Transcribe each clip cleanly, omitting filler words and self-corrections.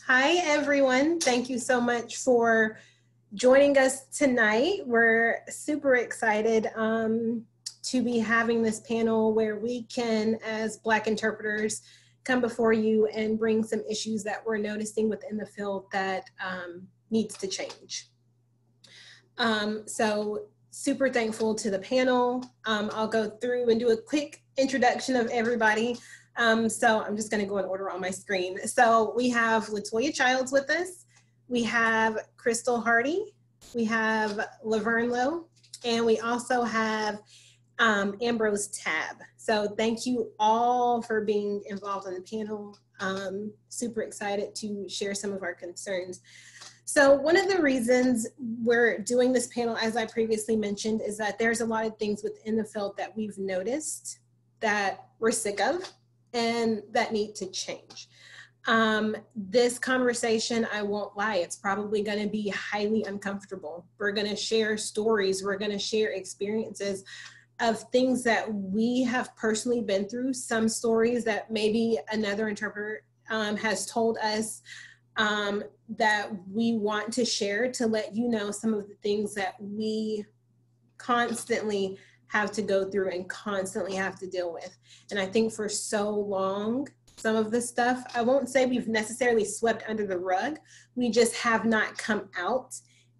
Hi, everyone. Thank you so much for joining us tonight. We're super excited to be having this panel where we can, as Black interpreters, come before you and bring some issues that we're noticing within the field that needs to change. So super thankful to the panel. I'll go through and do a quick introduction of everybody. So I'm just going to go in order on my screen. So we have Latoya Childs with us. We have Crystal Hardy. We have Laverne Lowe. And we also have Ambrose Tab. So thank you all for being involved in the panel. Super excited to share some of our concerns. So one of the reasons we're doing this panel, as I previously mentioned, is that there's a lot of things within the field that we've noticed that we're sick of and that need to change. This conversation, I won't lie, it's probably going to be highly uncomfortable. We're going to share stories, we're going to share experiences of things that we have personally been through, some stories that maybe another interpreter has told us that we want to share to let you know some of the things that we constantly have to go through and constantly have to deal with. And I think for so long, some of this stuff, I won't say we've necessarily swept under the rug, we just have not come out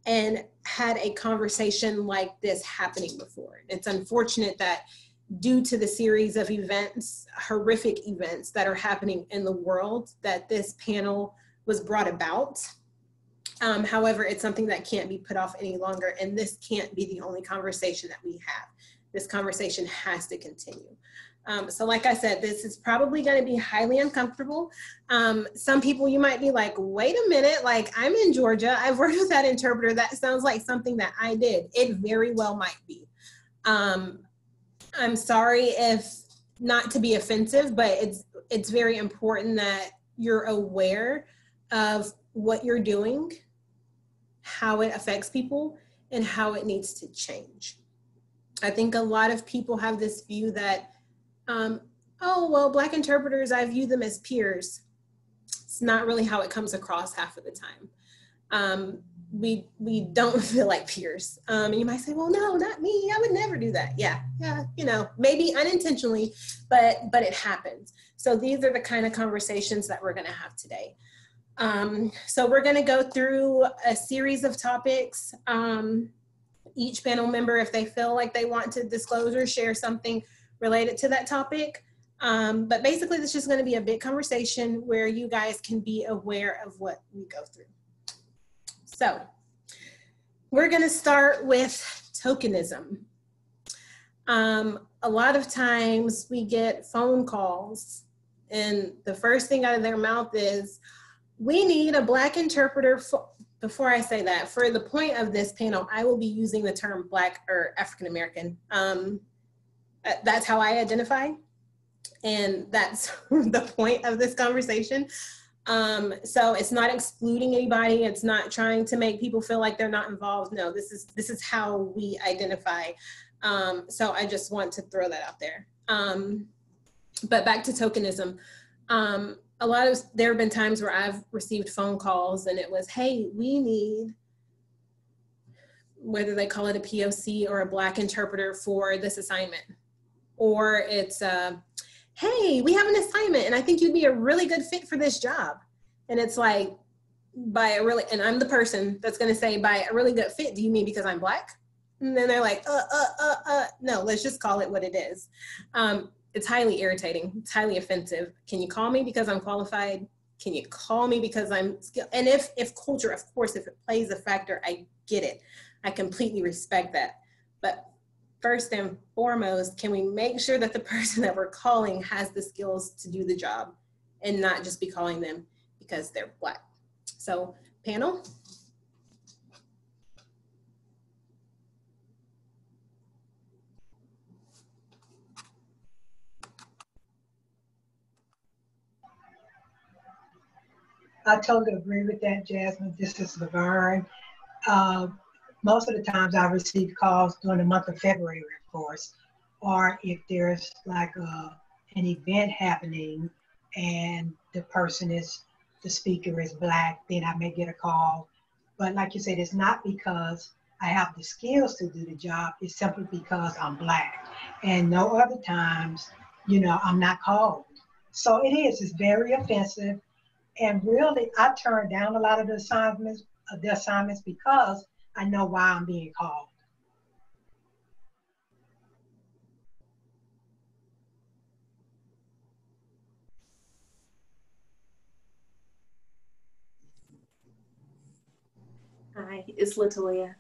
and had a conversation like this happening before. It's unfortunate that due to the series of events, horrific events that are happening in the world, that this panel was brought about. However, it's something that can't be put off any longer, and this can't be the only conversation that we have. This conversation has to continue. So like I said, this is probably going to be highly uncomfortable. Some people, you might be like, wait a minute, like I'm in Georgia, I've worked with that interpreter, that sounds like something that I did. It very well might be. I'm sorry if not to be offensive, but it's very important that you're aware of what you're doing, how it affects people, and how it needs to change. I think a lot of people have this view that, oh, well, Black interpreters, I view them as peers. It's not really how it comes across half of the time. We don't feel like peers. And you might say, well, no, not me. I would never do that. Yeah, you know, maybe unintentionally, but it happens. So these are the kind of conversations that we're going to have today. So we're going to go through a series of topics. Each panel member, if they feel like they want to disclose or share something related to that topic. But basically, this is just going to be a big conversation where you guys can be aware of what we go through. So we're going to start with tokenism. A lot of times we get phone calls, and the first thing out of their mouth is, we need a Black interpreter. Before I say that, for the point of this panel, I will be using the term Black or African American. That's how I identify, and that's the point of this conversation. So it's not excluding anybody. It's not trying to make people feel like they're not involved. No, this is how we identify. So I just want to throw that out there. But back to tokenism. There have been times where I've received phone calls and it was, hey, we need, whether they call it a POC or a Black interpreter for this assignment. Or it's, hey, we have an assignment and I think you'd be a really good fit for this job. And it's like, and I'm the person that's gonna say, by a really good fit, do you mean because I'm Black? And then they're like, no, let's just call it what it is. It's highly irritating. It's highly offensive. Can you call me because I'm qualified? Can you call me because I'm skilled? And if culture, of course, if it plays a factor, I get it. I completely respect that. But first and foremost, can we make sure that the person that we're calling has the skills to do the job and not just be calling them because they're Black? So, panel. I totally agree with that, Jasmine. This is Laverne. Most of the times I receive calls during the month of February, of course, or if there's like an event happening and the person is the speaker is Black, then I may get a call. But like you said, it's not because I have the skills to do the job. It's simply because I'm Black. And no other times, I'm not called. So it's very offensive. And really, I turned down a lot of the assignments because I know why I'm being called. Hi, it's Latoya,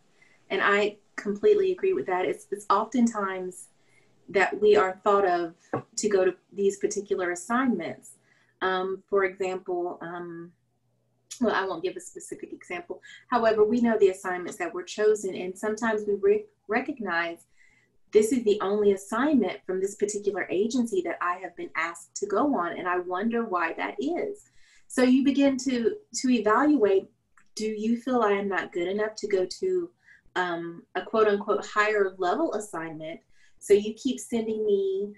and I completely agree with that. It's oftentimes that we are thought of to go to these particular assignments. For example, well, I won't give a specific example. However, we know the assignments that were chosen, and sometimes we recognize this is the only assignment from this particular agency that I have been asked to go on, and I wonder why that is. So you begin to evaluate, do you feel I am not good enough to go to a quote unquote higher level assignment? So you keep sending me,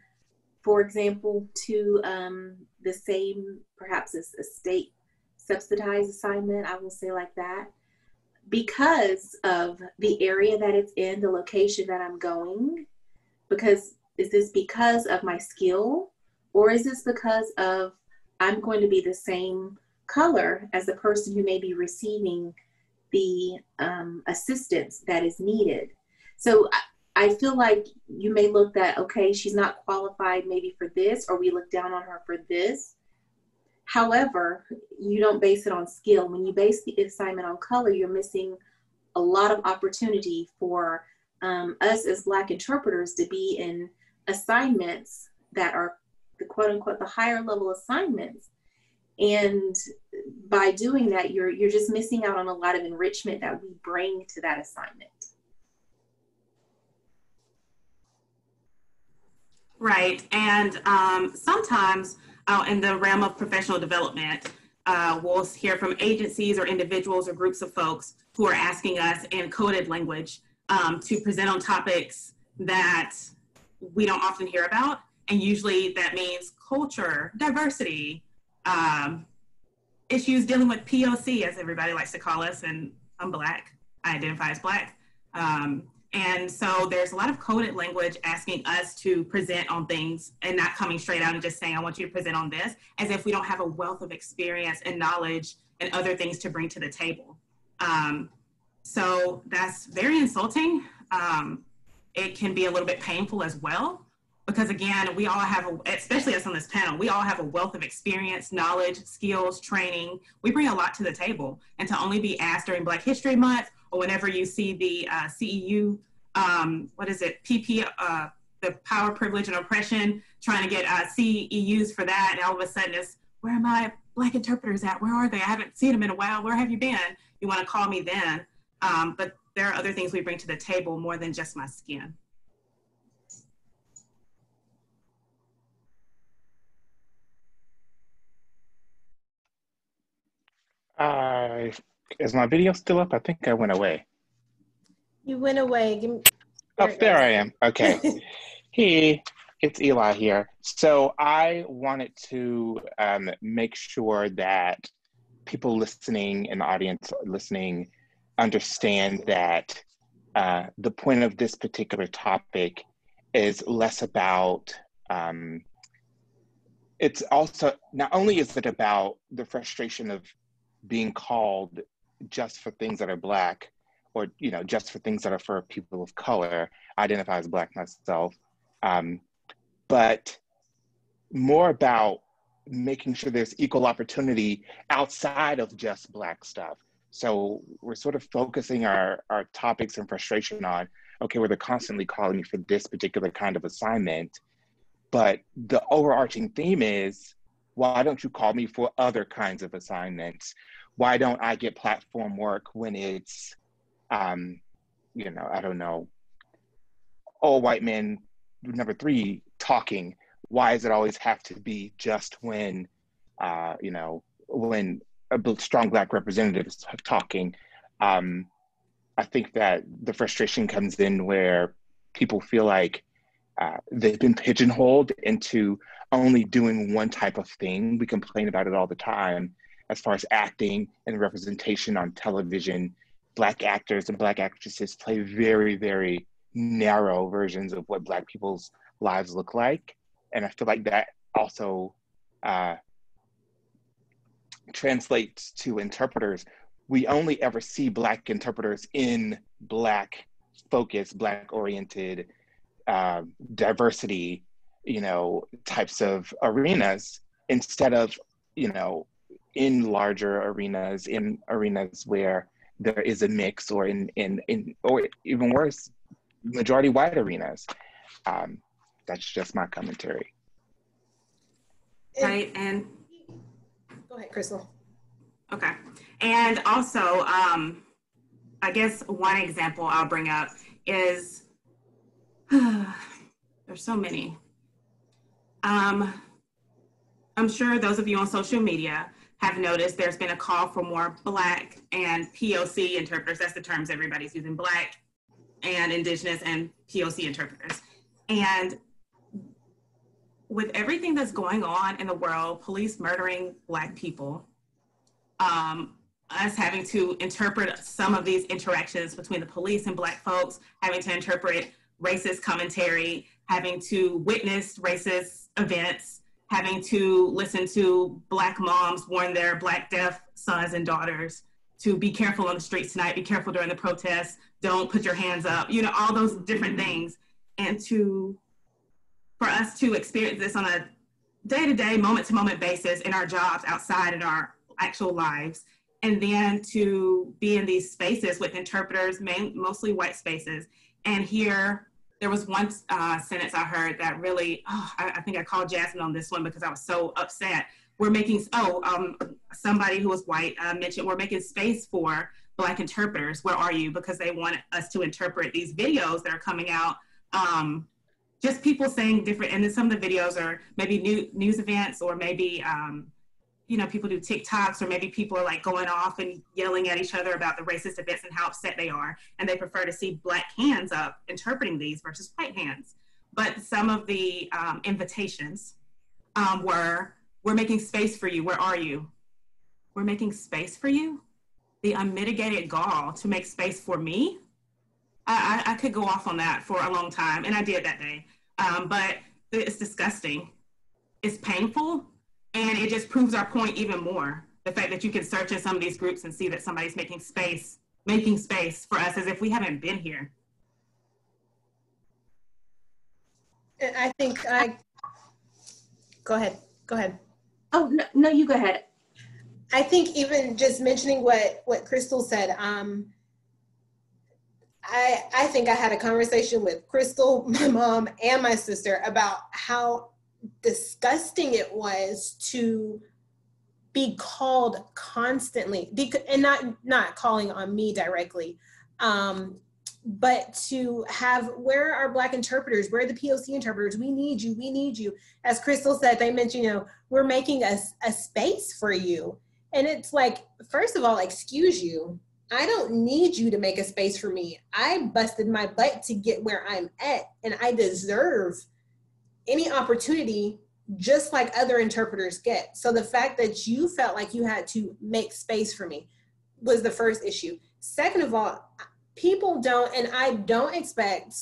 for example, to the same, perhaps a state subsidized assignment, I will say like that, because of the area that it's in, the location that I'm going. Because is this because of my skill, or is this because of I'm going to be the same color as the person who may be receiving the assistance that is needed? So I feel like you may look that, okay, she's not qualified maybe for this, or we look down on her for this. However, you don't base it on skill. When you base the assignment on color, you're missing a lot of opportunity for us as Black interpreters to be in assignments that are the quote unquote the higher level assignments. And by doing that, you're just missing out on a lot of enrichment that we bring to that assignment. Right, and sometimes in the realm of professional development, we'll hear from agencies or individuals or groups of folks who are asking us in coded language to present on topics that we don't often hear about. And usually that means culture, diversity, issues dealing with POC, as everybody likes to call us, and I'm Black, I identify as Black. And so there's a lot of coded language asking us to present on things and not coming straight out and just saying, I want you to present on this, as if we don't have a wealth of experience and knowledge and other things to bring to the table. So that's very insulting. It can be a little bit painful as well, because again, we all have, especially us on this panel, we all have a wealth of experience, knowledge, skills, training. We bring a lot to the table, and to only be asked during Black History Month or whenever you see the CEU, what is it, PP, the power, privilege, and oppression, trying to get CEUs for that, and all of a sudden it's, where are my Black interpreters at? Where are they? I haven't seen them in a while. Where have you been? You want to call me then. But there are other things we bring to the table more than just my skin. Is my video still up? I think I went away. You went away. There I am. Okay. Hey, it's Eli here. So I wanted to make sure that people listening in the audience listening understand that the point of this particular topic is less about, it's also, not only is it about the frustration of being called just for things that are Black, or just for things that are for people of color. I identify as Black myself, but more about making sure there's equal opportunity outside of just Black stuff. So we're sort of focusing our topics and frustration on, okay, well, they're constantly calling me for this particular kind of assignment, but the overarching theme is, why don't you call me for other kinds of assignments? Why don't I get platform work when it's, I don't know, all white men, number 3, talking? Why does it always have to be just when, when a strong Black representative is talking? I think that the frustration comes in where people feel like they've been pigeonholed into only doing one type of thing. We complain about it all the time. as far as acting and representation on television, Black actors and Black actresses play very, very narrow versions of what Black people's lives look like. And I feel like that also translates to interpreters. We only ever see Black interpreters in Black focused, Black oriented, diversity, types of arenas, instead of, in larger arenas, in arenas where there is a mix, or or even worse, majority white arenas. That's just my commentary. Right, and go ahead, Crystal. Okay, and also, I guess one example I'll bring up is, there's so many. I'm sure those of you on social media have noticed there's been a call for more Black and POC interpreters. That's the terms everybody's using, Black and Indigenous and POC interpreters. And with everything that's going on in the world, police murdering Black people, us having to interpret some of these interactions between the police and Black folks, having to interpret racist commentary, having to witness racist events, having to listen to Black moms warn their Black deaf sons and daughters to be careful on the streets tonight, be careful during the protests, don't put your hands up, all those different things. And for us to experience this on a day-to-day, moment-to-moment basis in our jobs, outside in our actual lives, and then to be in these spaces with interpreters, mostly white spaces. And here, there was one sentence I heard that really, I think I called Jasmine on this one because I was so upset. We're making, somebody who was white mentioned, we're making space for Black interpreters. Where are you? Because they want us to interpret these videos that are coming out. Just people saying different, and then some of the videos are maybe news events, or maybe, people do TikToks, or maybe people are like going off and yelling at each other about the racist events and how upset they are. And they prefer to see Black hands up interpreting these versus white hands. But some of the invitations were, we're making space for you. Where are you? We're making space for you? The unmitigated gall to make space for me? I could go off on that for a long time, and I did that day. But it's disgusting. It's painful, and it just proves our point even more. The fact that you can search in some of these groups and see that somebody's making space for us as if we haven't been here. And I think go ahead. Oh, no, you go ahead. I think even just mentioning what Crystal said, I think I had a conversation with Crystal, my mom, and my sister about how disgusting it was to be called constantly, and not calling on me directly, but to have, where are Black interpreters? Where are the POC interpreters? We need you. As Crystal said, they mentioned, we're making a space for you. And it's like, first of all, excuse you. I don't need you to make a space for me. I busted my butt to get where I'm at, and I deserve any opportunity just like other interpreters get. So the fact that you felt like you had to make space for me was the first issue. Second of all, people don't, and I don't expect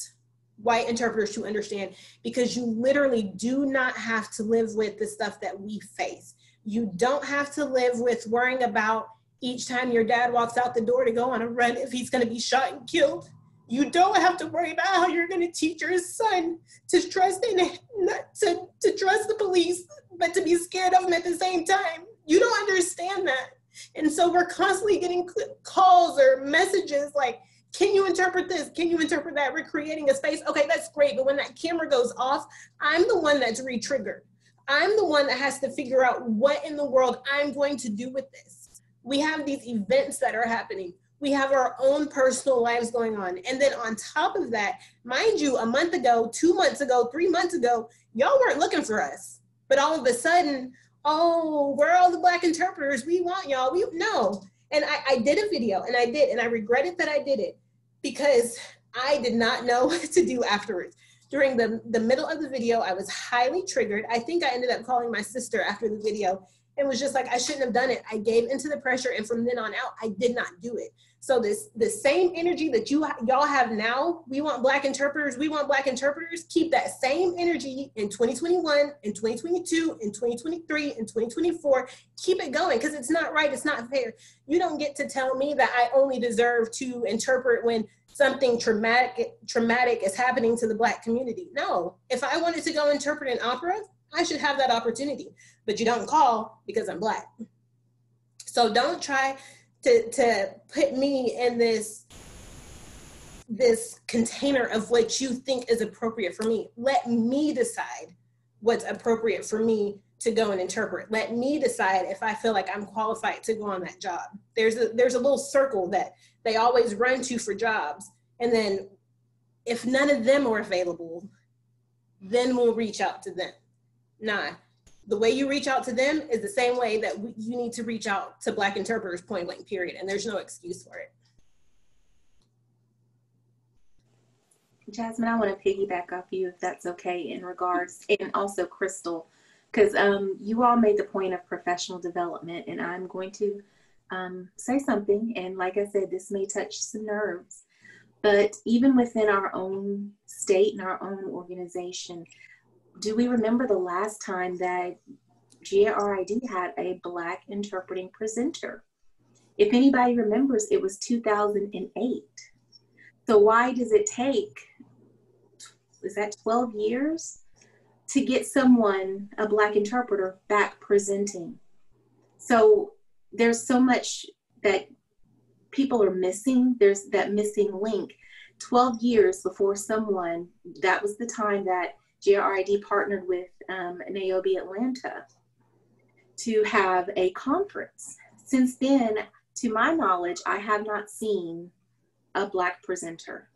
white interpreters to understand, because you literally do not have to live with the stuff that we face. You don't have to live with worrying about each time your dad walks out the door to go on a run if he's going to be shot and killed. You don't have to worry about how you're going to teach your son to trust to trust the police, but to be scared of them at the same time. You don't understand that. And so we're constantly getting calls or messages like, can you interpret this? Can you interpret that? We're creating a space. Okay, that's great. But when that camera goes off, I'm the one that's re-triggered. I'm the one that has to figure out what in the world I'm going to do with this. We have these events that are happening. We have our own personal lives going on. And then on top of that, mind you, a month ago, 2 months ago, 3 months ago, y'all weren't looking for us. But all of a sudden, oh, where are all the Black interpreters? We want y'all. No. And I did a video, and I regretted that I did it, because I did not know what to do afterwards. During the middle of the video, I was highly triggered. I think I ended up calling my sister after the video and was just like, I shouldn't have done it. I gave into the pressure, and from then on out, I did not do it. So the same energy that y'all have now, we want Black interpreters, keep that same energy in 2021, in 2022, in 2023, in 2024, keep it going, because it's not right, it's not fair. You don't get to tell me that I only deserve to interpret when something traumatic is happening to the Black community. No, if I wanted to go interpret an opera, I should have that opportunity, but you don't call because I'm Black. So don't try to put me in this container of what you think is appropriate for me. Let me decide what's appropriate for me to go and interpret. Let me decide if I feel like I'm qualified to go on that job. There's a little circle that they always run to for jobs. And then if none of them are available, then we'll reach out to them. Nah, the way you reach out to them is the same way that you need to reach out to Black interpreters, point blank, period. And there's no excuse for it. Jasmine, I want to piggyback off you, if that's okay, in regards, and also Crystal, because you all made the point of professional development, and I'm going to say something, and like I said, this may touch some nerves, but even within our own state and our own organization, do we remember the last time that GRID had a Black interpreting presenter? If anybody remembers, it was 2008. So why does it take, is that 12 years, to get someone, a Black interpreter, back presenting? So there's so much that people are missing. There's that missing link. 12 years before someone, that was the time that GRID partnered with Niobe Atlanta to have a conference. Since then, to my knowledge, I have not seen a Black presenter.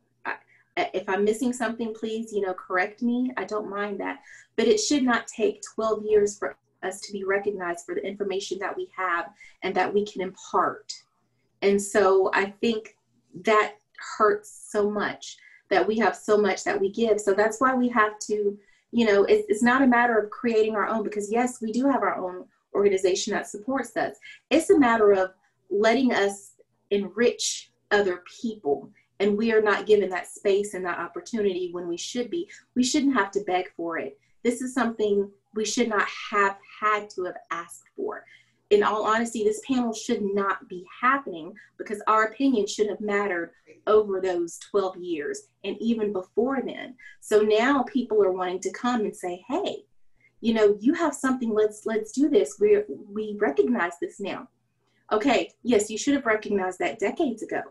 If I'm missing something, please, correct me. I don't mind that. But it should not take 12 years for us to be recognized for the information that we have and that we can impart. And so I think that hurts so much, that we have so much that we give. So that's why we have to, it's not a matter of creating our own, because yes, we do have our own organization that supports us. It's a matter of letting us enrich other people. And we are not given that space and that opportunity when we should be. We shouldn't have to beg for it. This is something we should not have had to have asked for. In all honesty, this panel should not be happening because our opinion should have mattered over those 12 years and even before then. So now people are wanting to come and say, hey, you have something, let's do this. We recognize this now. Okay, yes, you should have recognized that decades ago.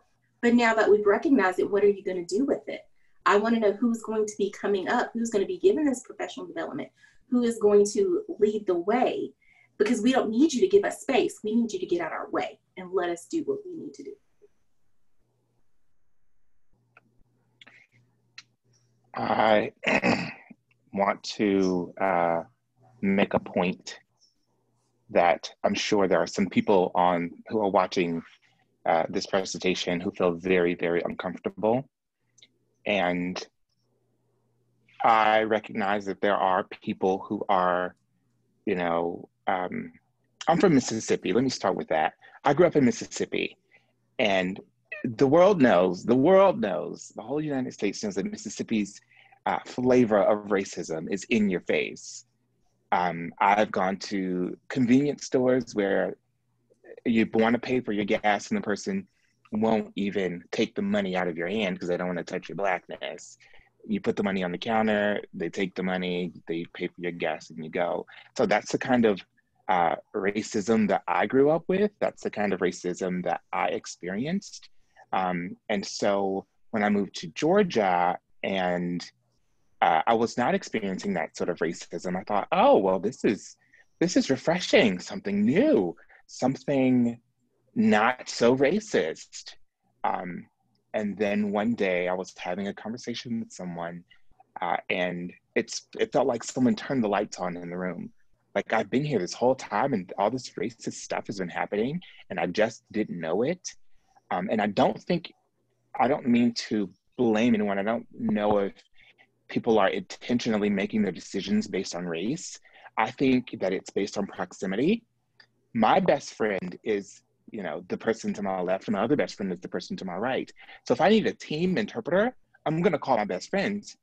But now that we've recognized it, what are you going to do with it? I want to know who's going to be coming up, who's going to be given this professional development, who is going to lead the way, because we don't need you to give us space. We need you to get out our way and let us do what we need to do. I want to make a point that I'm sure there are some people who are watching this presentation who feel very, very uncomfortable. And I recognize that there are people who are, I'm from Mississippi. Let me start with that. I grew up in Mississippi, and the world knows, the whole United States knows that Mississippi's flavor of racism is in your face. I've gone to convenience stores where you want to pay for your gas and the person won't even take the money out of your hand because they don't want to touch your Blackness. You put the money on the counter, they take the money, they pay for your gas, and you go. So that's the kind of racism that I grew up with. That's the kind of racism that I experienced. And so when I moved to Georgia and I was not experiencing that sort of racism, I thought, oh, well, this is refreshing, something new, something not so racist. And then one day I was having a conversation with someone and it felt like someone turned the lights on in the room. Like, I've been here this whole time and all this racist stuff has been happening and I just didn't know it. And I don't mean to blame anyone. I don't know if people are intentionally making their decisions based on race. I think that it's based on proximity. My best friend is, you know, the person to my left, and my other best friend is the person to my right. So if I need a team interpreter, I'm going to call my best friends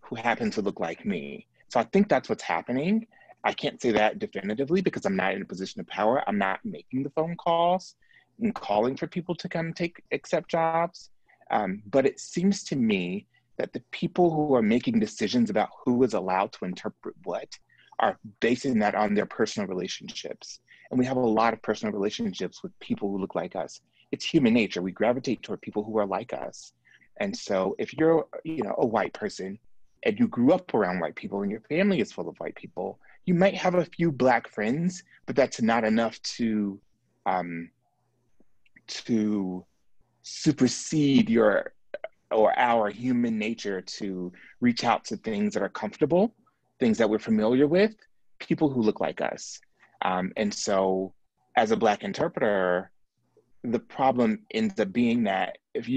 who happen to look like me. So I think that's what's happening. I can't say that definitively because I'm not in a position of power. I'm not making the phone calls and calling for people to come accept jobs. But it seems to me that the people who are making decisions about who is allowed to interpret what are basing that on their personal relationships. And we have a lot of personal relationships with people who look like us. It's human nature. We gravitate toward people who are like us. And so if you're, you know, a white person and you grew up around white people and your family is full of white people, you might have a few Black friends, but that's not enough to supersede your or our human nature to reach out to things that are comfortable, things that we're familiar with, people who look like us. And so as a Black interpreter, the problem ends up being that if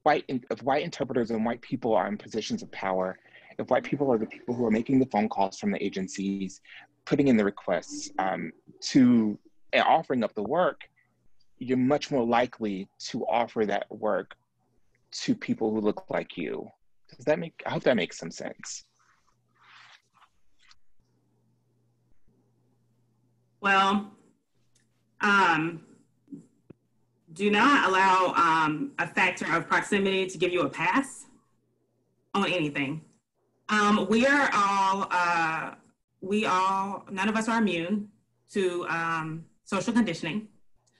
white interpreters and white people are in positions of power, if white people are the people who are making the phone calls from the agencies, putting in the requests and offering up the work, you're much more likely to offer that work to people who look like you. I hope that makes some sense. Well, do not allow a factor of proximity to give you a pass on anything. We are all, none of us are immune to social conditioning.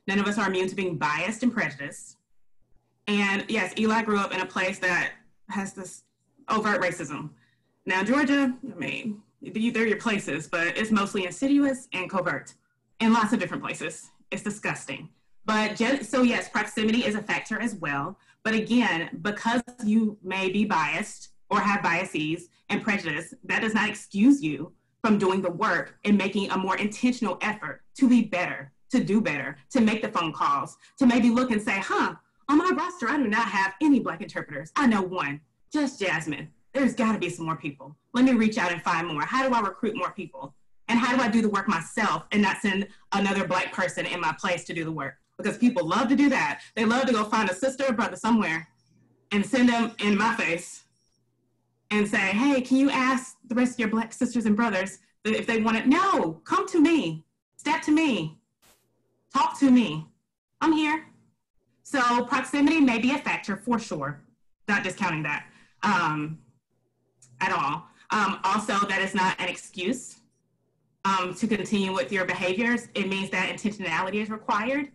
None of us are immune to being biased and prejudiced. And yes, Eli grew up in a place that has this overt racism. Now, Georgia, I mean, they're your places, but it's mostly insidious and covert in lots of different places. It's disgusting. But so yes, proximity is a factor as well. But again, because you may be biased or have biases and prejudice, that does not excuse you from doing the work and making a more intentional effort to be better, to do better, to make the phone calls, to maybe look and say, on my roster, I do not have any Black interpreters. I know one, just Jasmine. There's gotta be some more people. Let me reach out and find more. How do I recruit more people? And how do I do the work myself and not send another Black person in my place to do the work? Because people love to do that. They love to go find a sister or brother somewhere and send them in my face and say, hey, can you ask the rest of your Black sisters and brothers if they want it? No, come to me, step to me, talk to me. I'm here. So proximity may be a factor for sure, not discounting that at all. Also, that is not an excuse to continue with your behaviors. It means that intentionality is required.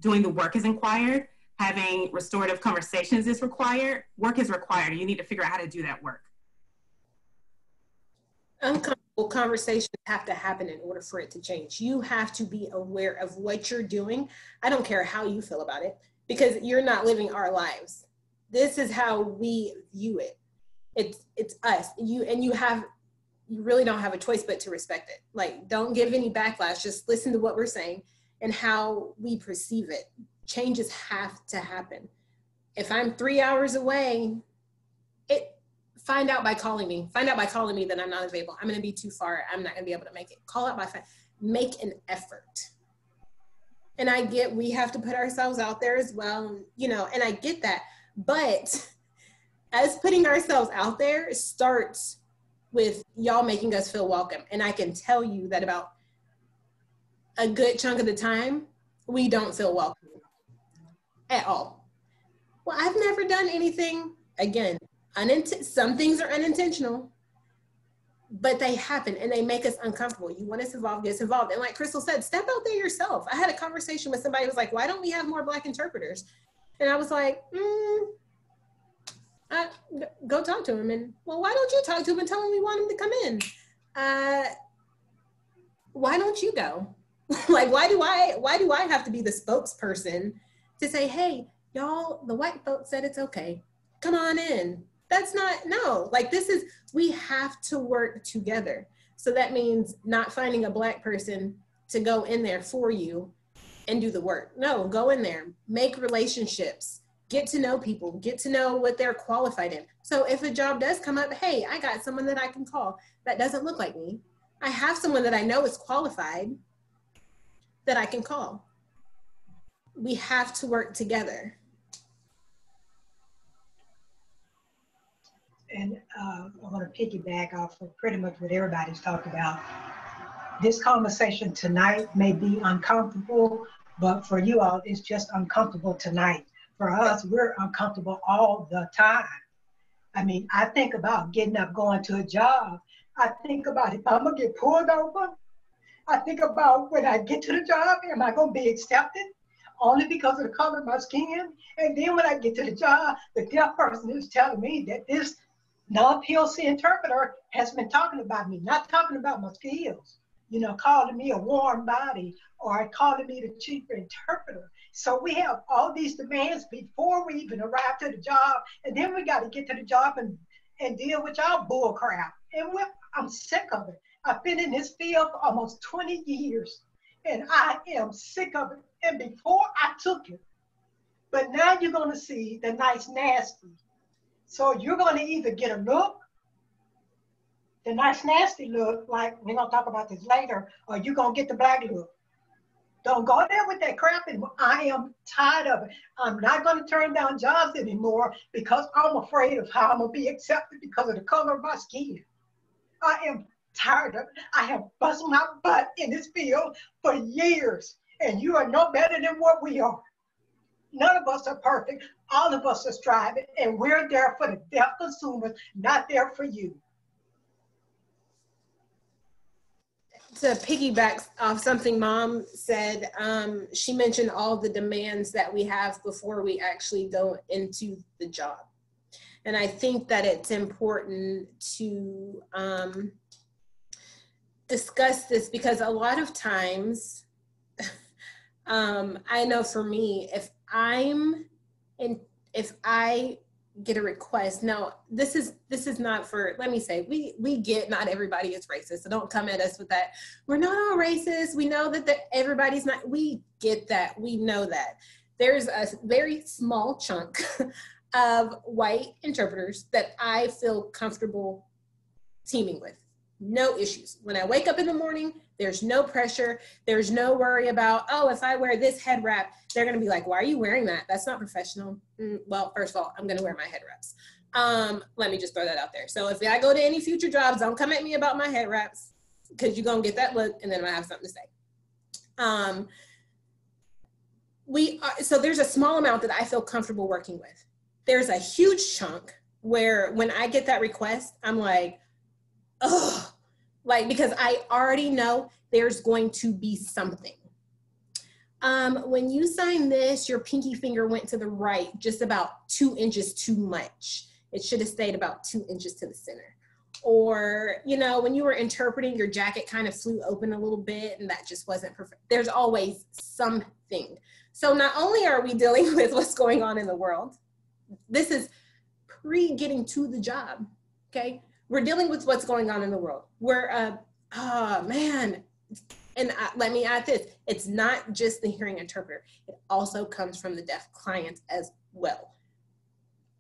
Doing the work is required. Having restorative conversations is required. Work is required. You need to figure out how to do that work. Uncomfortable conversations have to happen in order for it to change. You have to be aware of what you're doing. I don't care how you feel about it, because you're not living our lives. This is how we view it. It's us. You really don't have a choice but to respect it. Like, don't give any backlash. Just listen to what we're saying and how we perceive it. Changes have to happen. If I'm 3 hours away, find out by calling me. Find out by calling me that I'm not available. I'm gonna be too far. I'm not gonna be able to make it. Call out by phone. Make an effort. And I get we have to put ourselves out there as well, you know, and I get that. But as putting ourselves out there starts with y'all making us feel welcome. And I can tell you that about a good chunk of the time, we don't feel welcome at all. Well, I've never done anything, again, some things are unintentional, but they happen and they make us uncomfortable. You want us involved, get us involved. And like Crystal said, step out there yourself. I had a conversation with somebody who was like, why don't we have more Black interpreters? And I was like, go talk to him. And well, why don't you talk to him and tell him we want him to come in? Why don't you go? Like, why do I have to be the spokesperson to say, hey, y'all, the white folks said it's okay. Come on in. That's not, no, like we have to work together. So that means not finding a Black person to go in there for you and do the work. No, go in there, make relationships, get to know people, get to know what they're qualified in. So if a job does come up, hey, I got someone that I can call that doesn't look like me, I have someone that I know is qualified that I can call. We have to work together. And I want to piggyback off of pretty much what everybody's talked about. This conversation tonight may be uncomfortable, but for you all, it's just uncomfortable tonight. For us, we're uncomfortable all the time. I mean, I think about getting up, going to a job. I think about if I'm gonna get pulled over. I think about when I get to the job, am I gonna be accepted? Only because of the color of my skin. And then when I get to the job, the deaf person is telling me that this non-POC interpreter has been talking about me, not talking about my skills, you know, calling me a warm body or calling me the chief interpreter. So we have all these demands before we even arrive to the job, and then we got to get to the job and deal with y'all bull crap. And I'm sick of it. I've been in this field for almost 20 years, and I am sick of it. And before I took it, but now you're going to see the nice nasty. So you're going to either get a look, the nice nasty look, like we're going to talk about this later, or you're going to get the black look. Don't go there with that crap anymore. I am tired of it. I'm not going to turn down jobs anymore because I'm afraid of how I'm going to be accepted because of the color of my skin. I am tired of it. I have busted my butt in this field for years, and you are no better than what we are. None of us are perfect. All of us are striving, and we're there for the deaf consumers, not there for you. To piggyback off something Mom said, she mentioned all the demands that we have before we actually go into the job. And I think that it's important to discuss this because a lot of times, I know for me, if I get a request, now this is not for, let me say, we get not everybody is racist, so don't come at us with that. We're not all racist. We know that everybody's not, we get that, we know that. There's a very small chunk of white interpreters that I feel comfortable teaming with. No issues. When I wake up in the morning, there's no pressure. There's no worry about, oh, if I wear this head wrap, they're going to be like, why are you wearing that? That's not professional. Well, first of all, I'm going to wear my head wraps. Let me just throw that out there. So if I go to any future jobs, don't come at me about my head wraps because you're going to get that look and then I'm going to have something to say. So there's a small amount that I feel comfortable working with. There's a huge chunk where when I get that request, I'm like, oh, like, because I already know there's going to be something. When you sign this, your pinky finger went to the right, just about 2 inches too much. It should have stayed about 2 inches to the center. Or, you know, when you were interpreting, your jacket kind of flew open a little bit and that just wasn't perfect. There's always something. So not only are we dealing with what's going on in the world, this is pre-getting to the job, okay? We're dealing with what's going on in the world. We're, man, and let me add this. It's not just the hearing interpreter. It also comes from the deaf clients as well.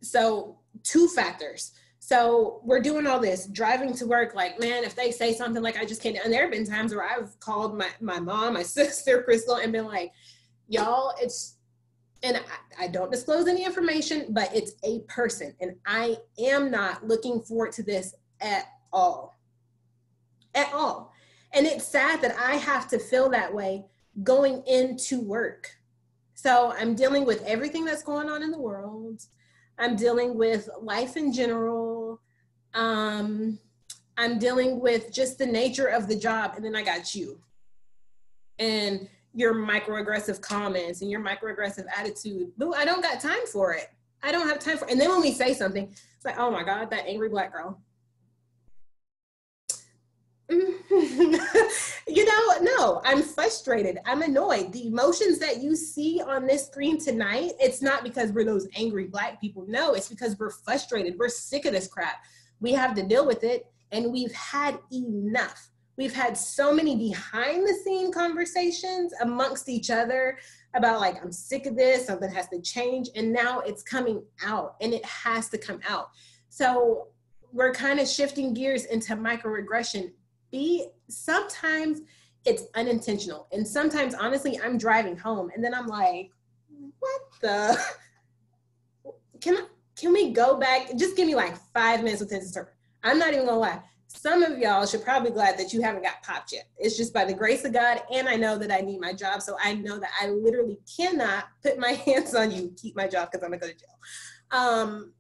So 2 factors. So we're doing all this, driving to work, like, man, if they say something like, I just can't, and there have been times where I've called my mom, my sister, Crystal, and been like, y'all, and I don't disclose any information, but it's a person, and I am not looking forward to this at all. At all. And it's sad that I have to feel that way going into work. So I'm dealing with everything that's going on in the world. I'm dealing with life in general. I'm dealing with just the nature of the job, and then I got you. And your microaggressive comments and your microaggressive attitude. Boo, I don't got time for it. I don't have time for it. And then when we say something, it's like, oh my God, that angry Black girl. You know, no, I'm frustrated. I'm annoyed. The emotions that you see on this screen tonight, it's not because we're those angry Black people. No, it's because we're frustrated. We're sick of this crap. We have to deal with it, and we've had enough. We've had so many behind the scene conversations amongst each other about like, I'm sick of this, something has to change. And now it's coming out, and it has to come out. So we're kind of shifting gears into microaggression sometimes it's unintentional. And sometimes, honestly, I'm driving home and then I'm like, what the, can we go back? Just give me like 5 minutes with this interpreter. I'm not even gonna lie. Some of y'all should probably be glad that you haven't got popped yet. It's just by the grace of God, and I know that I need my job, so I know that I literally cannot put my hands on you, keep my job, because I'm gonna go to jail.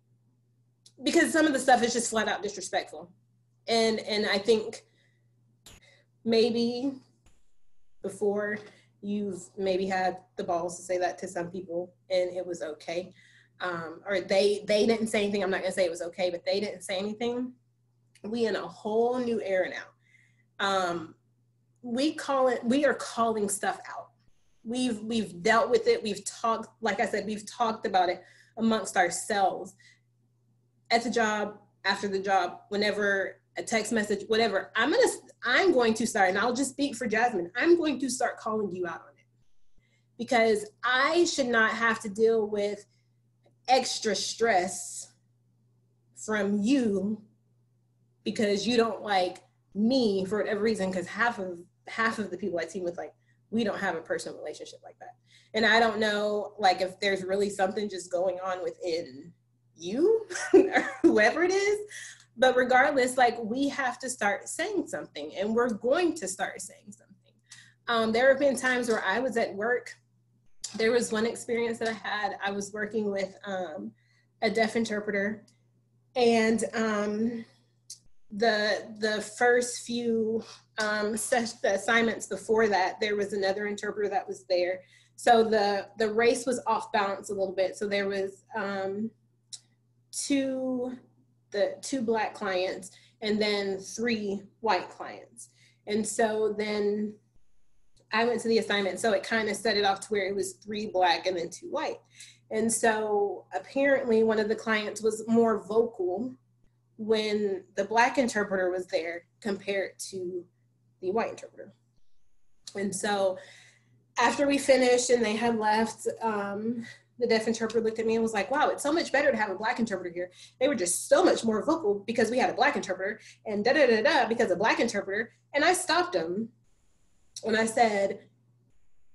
Because some of the stuff is just flat out disrespectful. And I think maybe before you've maybe had the balls to say that to some people and it was okay. Or they didn't say anything. I'm not gonna say it was okay, but they didn't say anything. We in a whole new era now. We are calling stuff out. We've dealt with it. We've talked, like I said, we've talked about it amongst ourselves at the job, after the job, whenever a text message, whatever. I'm going to start, and I'll just speak for Jasmine. I'm going to start calling you out on it because I should not have to deal with extra stress from you because you don't like me for whatever reason, because half of the people I team with, like, we don't have a personal relationship like that. And I don't know, like, if there's really something just going on within you or whoever it is, but regardless, like, we have to start saying something, and we're going to start saying something. There have been times where I was at work. There was one experience that I had. I was working with a deaf interpreter, and the first few assignments before that, there was another interpreter that was there. So the race was off balance a little bit. So there was two Black clients and then 3 white clients. And so then I went to the assignment. So it kind of set it off to where it was 3 Black and then 2 white. And so apparently one of the clients was more vocal when the Black interpreter was there compared to the white interpreter. And so after we finished and they had left, the deaf interpreter looked at me and was like, wow, it's so much better to have a Black interpreter here. They were just so much more vocal because we had a Black interpreter, and da-da-da-da because of Black interpreter. And I stopped him and I said,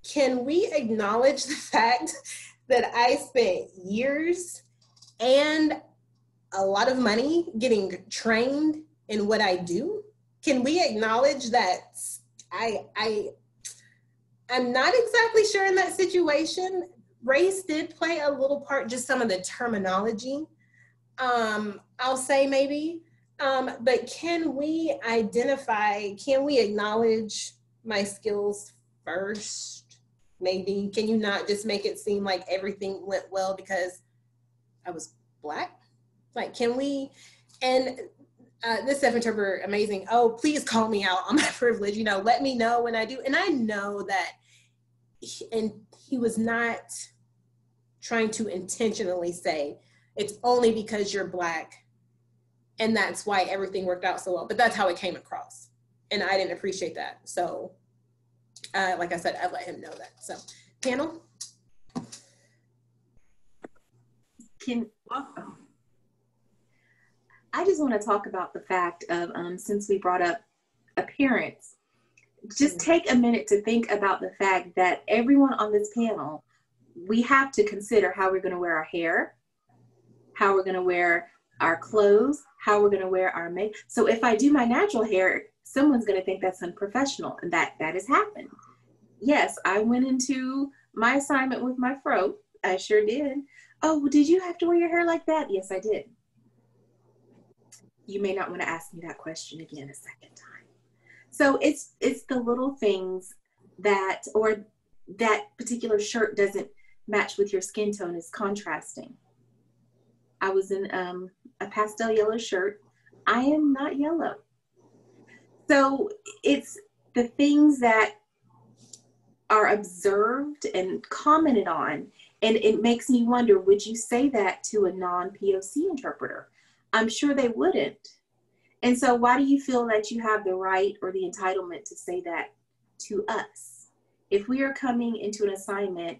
can we acknowledge the fact that I spent years and a lot of money getting trained in what I do? Can we acknowledge that I'm not exactly sure in that situation. Race did play a little part, just some of the terminology, I'll say maybe, but can we acknowledge my skills first? Maybe, can you not just make it seem like everything went well because I was Black? Like, can we, and this deaf interpreter, amazing. Oh, please call me out on my privilege, let me know when I do. And I know that, he was not trying to intentionally say, it's only because you're Black and that's why everything worked out so well. But that's how it came across. And I didn't appreciate that. So, like I said, I let him know that. So, panel? I just want to talk about the fact of, since we brought up appearance, just take a minute to think about the fact that everyone on this panel, we have to consider how we're going to wear our hair, how we're going to wear our clothes, how we're going to wear our makeup. So if I do my natural hair, someone's going to think that's unprofessional, and that has happened. Yes, I went into my assignment with my fro. I sure did. Oh, well, did you have to wear your hair like that? Yes, I did. You may not want to ask me that question again a second time. So it's the little things that, or that particular shirt doesn't match with your skin tone, is contrasting. I was in a pastel yellow shirt. I am not yellow. So it's the things that are observed and commented on. And it makes me wonder, would you say that to a non-POC interpreter? I'm sure they wouldn't. And so why do you feel that you have the right or the entitlement to say that to us? If we are coming into an assignment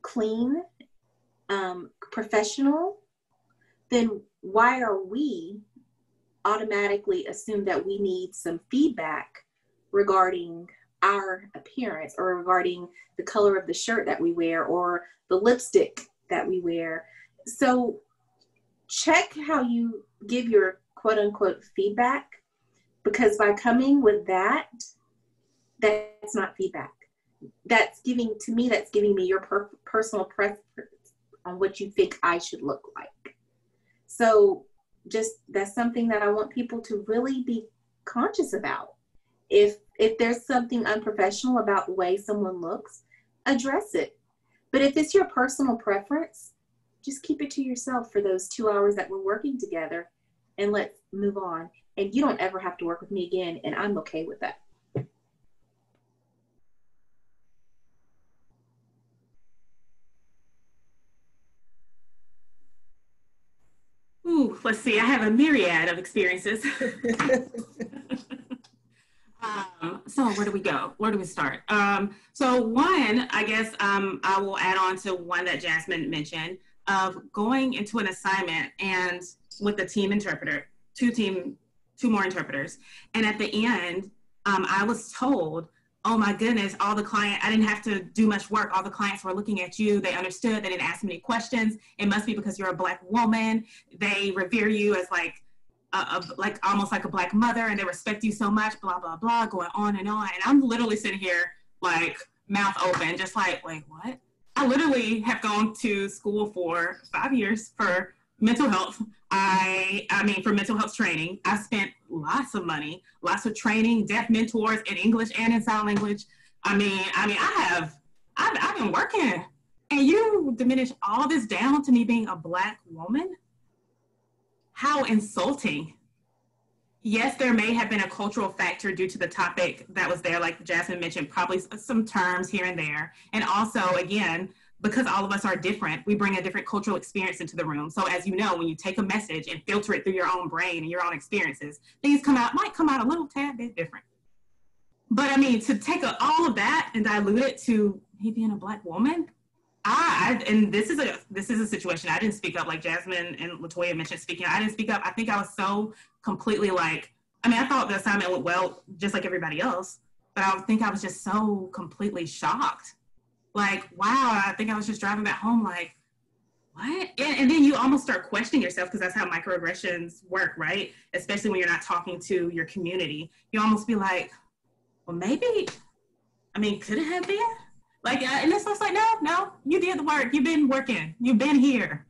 clean, professional, then why are we automatically assume that we need some feedback regarding our appearance or regarding the color of the shirt that we wear or the lipstick that we wear. So check how you give your quote unquote feedback, because by coming with that, that's not feedback. That's giving me your personal preference on what you think I should look like. So just, that's something that I want people to really be conscious about. If there's something unprofessional about the way someone looks, address it. But if it's your personal preference, just keep it to yourself for those 2 hours that we're working together, and let's move on. And you don't ever have to work with me again, and I'm okay with that. Ooh, let's see, I have a myriad of experiences. So where do we go? Where do we start? So one, I guess I will add on to one that Jasmine mentioned, of going into an assignment and with a team interpreter, two more interpreters. And at the end, I was told, oh my goodness, I didn't have to do much work. All the clients were looking at you. They understood. They didn't ask many questions. It must be because you're a Black woman. They revere you as like almost like a Black mother, and they respect you so much, blah, blah, blah, going on. And I'm literally sitting here like mouth open, just like, wait, what? I literally have gone to school for 5 years for mental health. For mental health training. I spent lots of money, lots of training, deaf mentors in English and in sign language. I've been working, and you diminish all this down to me being a Black woman? How insulting. Yes, there may have been a cultural factor due to the topic that was there, like Jasmine mentioned, probably some terms here and there. And also, again, because all of us are different, we bring a different cultural experience into the room. So as you know, when you take a message and filter it through your own brain and your own experiences, things might come out a little tad bit different. But I mean, to take all of that and dilute it to me being a Black woman, and this is a situation, I didn't speak up, like Jasmine and Latoya mentioned speaking. I didn't speak up. I think I was so completely I thought the assignment went well, just like everybody else, but I think I was just so completely shocked. Like, wow, I think I was just driving back home like, what? And then you almost start questioning yourself, because that's how microaggressions work, right? Especially when you're not talking to your community. You almost be like, well, maybe, could it have been? And it's just like, no, you did the work. You've been working. You've been here.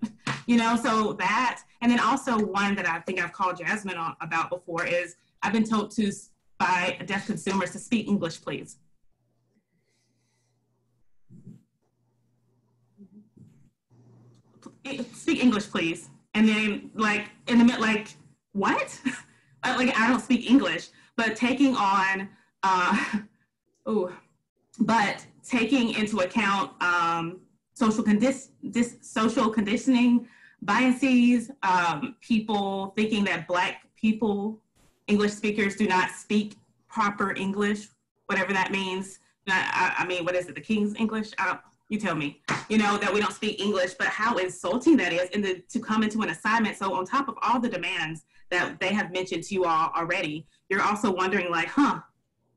So that, and then also one that I think I've called Jasmine about before is I've been told by deaf consumers to speak English, please. Speak English, please. And then in the middle, what? I don't speak English, but taking on, but taking into account social conditioning biases, people thinking that Black people, English speakers, do not speak proper English, whatever that means. What is it, the King's English? You tell me, that we don't speak English, but how insulting that is, and to come into an assignment. So on top of all the demands that they have mentioned to you all already, you're also wondering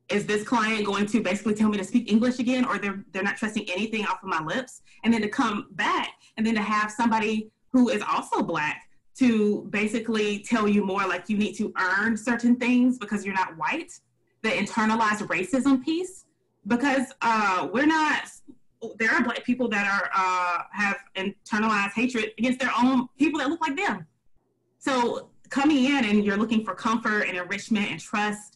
is this client going to basically tell me to speak English again, or they're not trusting anything off of my lips? And then to come back and then to have somebody who is also Black to basically tell you more like you need to earn certain things because you're not white, the internalized racism piece, because there are Black people that have internalized hatred against their own people that look like them. So coming in and you're looking for comfort and enrichment and trust,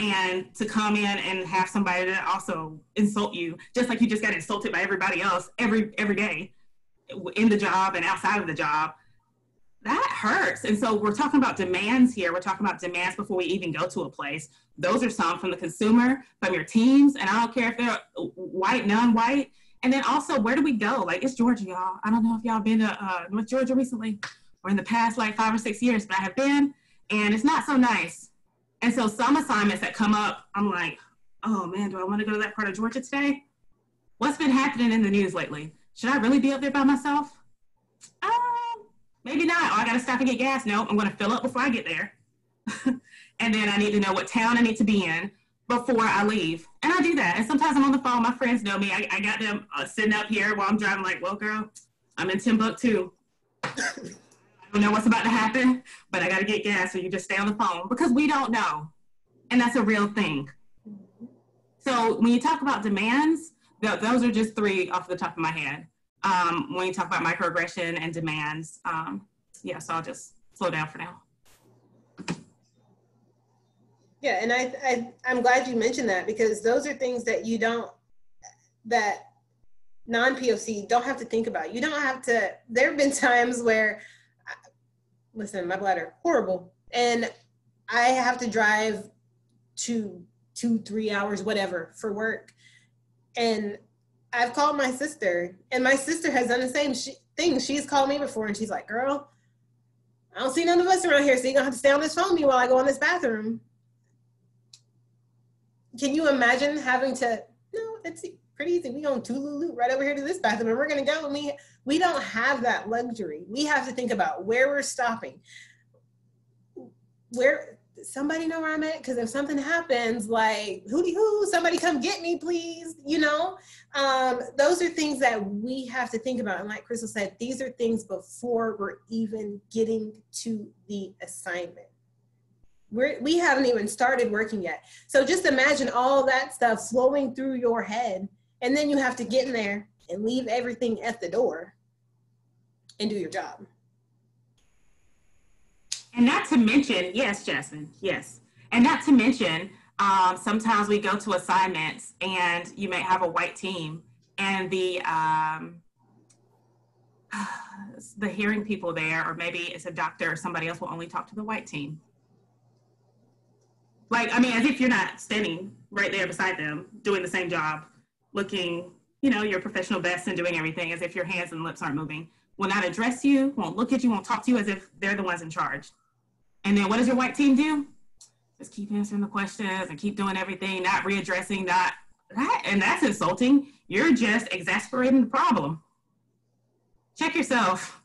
and to come in and have somebody that also insult you, just like you just got insulted by everybody else every day in the job and outside of the job, that hurts. And so we're talking about demands here. We're talking about demands before we even go to a place. Those are some from the consumer, from your teams, and I don't care if they're white, non-white. And then also, where do we go? It's Georgia, y'all. I don't know if y'all been to North Georgia recently or in the past 5 or 6 years, but I have been, and it's not so nice. And so some assignments that come up, I'm like, oh man, do I want to go to that part of Georgia today? What's been happening in the news lately? Should I really be up there by myself? Maybe not. Oh, I got to stop and get gas. No, I'm going to fill up before I get there. And then I need to know what town I need to be in before I leave. And I do that. And sometimes I'm on the phone. My friends know me. I got them sitting up here while I'm driving like, well, girl, I'm in Timbuktu. I don't know what's about to happen, but I got to get gas. So you just stay on the phone because we don't know. And that's a real thing. So when you talk about demands, those are just 3 off the top of my head. When you talk about microaggression and demands, so I'll just slow down for now. Yeah, and I'm glad you mentioned that, because those are things that that non-POC don't have to think about. You don't have to, there have been times where, listen, my bladder, horrible. And I have to drive 2-3 hours, whatever, for work. And I've called my sister, and my sister has done the same thing. She's called me before, and she's like, girl, I don't see none of us around here, so you're going to have to stay on this phone while I go in this bathroom. Can you imagine having to, no, it's pretty easy. We on Tululu right over here to this bathroom, and we're going to go. And we don't have that luxury. We have to think about where we're stopping. Somebody know where I'm at? Because if something happens, like, hooty hoo, somebody come get me, please. Those are things that we have to think about. And like Crystal said, these are things before we're even getting to the assignment. We haven't even started working yet. So just imagine all that stuff flowing through your head. And then you have to get in there and leave everything at the door and do your job. And not to mention, yes, Jasmine, yes. And not to mention, sometimes we go to assignments and you may have a white team, and the hearing people there, or maybe it's a doctor or somebody else, will only talk to the white team. Like, I mean, as if you're not standing right there beside them, doing the same job, looking, your professional best and doing everything, as if your hands and lips aren't moving. Will not address you, won't look at you, won't talk to you, as if they're the ones in charge. And then what does your white team do? Just keep answering the questions and keep doing everything, not readdressing, and that's insulting. You're just exasperating the problem. Check yourself.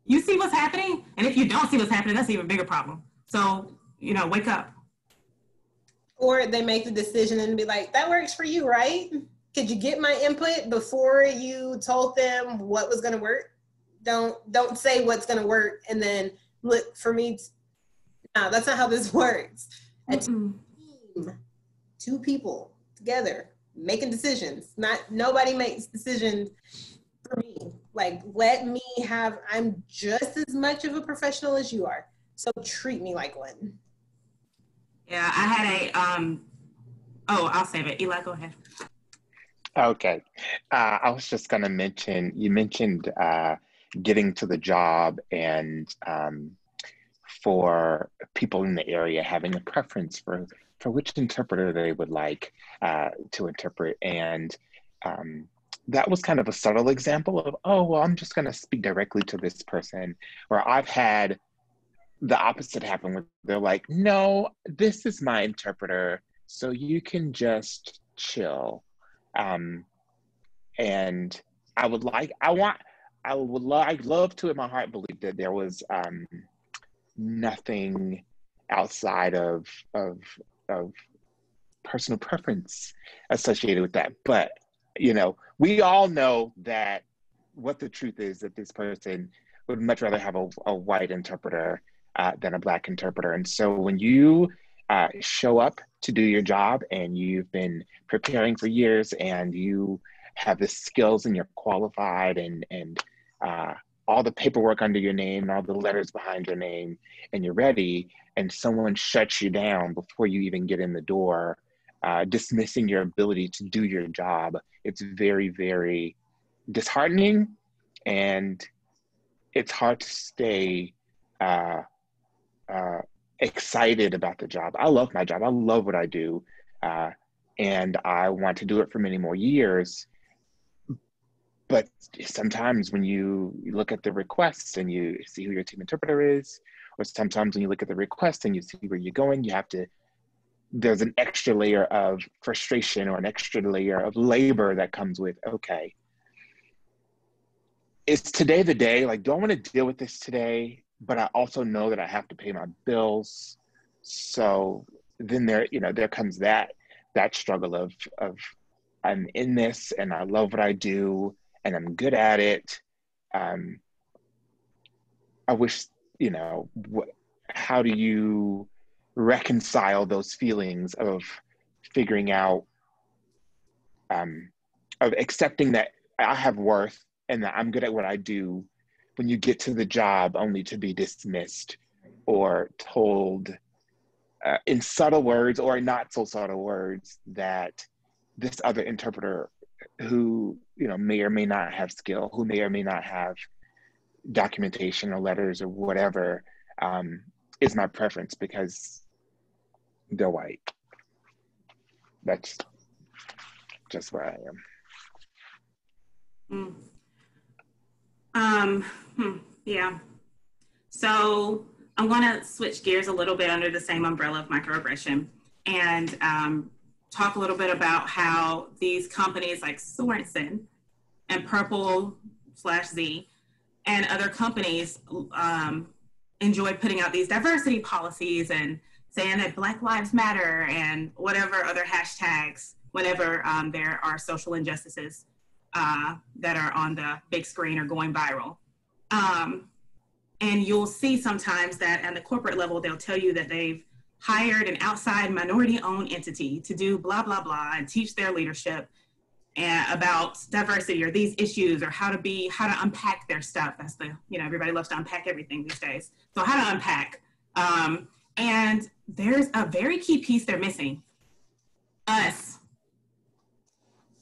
You see what's happening? And if you don't see what's happening, that's an even bigger problem. So, wake up. Or they make the decision and be like, that works for you, right? Could you get my input before you told them what was going to work? Don't say what's going to work and then look for me. No, that's not how this works. A team, 2 people together making decisions. Nobody makes decisions for me. Like, I'm just as much of a professional as you are. So treat me like one. Yeah, I had I'll save it. Eli, go ahead. Okay. I was just going to mention, you mentioned getting to the job, and for people in the area having a preference for which interpreter they would like to interpret. And that was kind of a subtle example of, oh, well, I'm just going to speak directly to this person. Where I've had the opposite happen, where they're like, no, this is my interpreter, so you can just chill. And I would love to in my heart believe that there was nothing outside of personal preference associated with that. But, we all know that what the truth is, that this person would much rather have a white interpreter than a Black interpreter. And so when you show up to do your job, and you've been preparing for years, and you have the skills, and you're qualified, and all the paperwork under your name and all the letters behind your name, and you're ready, and someone shuts you down before you even get in the door, dismissing your ability to do your job, it's very, very disheartening, and it's hard to stay excited about the job. I love my job. I love what I do. And I want to do it for many more years. But sometimes when you look at the requests and you see who your team interpreter is, or sometimes when you look at the request and you see where you're going, there's an extra layer of frustration or an extra layer of labor that comes with, okay, is today the day? Like, do I want to deal with this today? but I also know that I have to pay my bills. So then there comes that struggle of I'm in this and I love what I do and I'm good at it. I wish, how do you reconcile those feelings of figuring out, of accepting that I have worth and that I'm good at what I do, when you get to the job only to be dismissed or told in subtle words or not so subtle words that this other interpreter who may or may not have skill, who may or may not have documentation or letters or whatever, is my preference because they're white. That's just where I am. Yeah. So I'm going to switch gears a little bit under the same umbrella of microaggression and talk a little bit about how these companies like Sorensen and Purple/Z and other companies enjoy putting out these diversity policies and saying that Black Lives Matter and whatever other hashtags whenever there are social injustices that are on the big screen or going viral. And you'll see sometimes that at the corporate level, they'll tell you that they've hired an outside minority-owned entity to do blah, blah, blah, and teach their leadership about diversity or these issues or how to unpack their stuff. That's everybody loves to unpack everything these days. So how to unpack. And there's a very key piece they're missing. Us.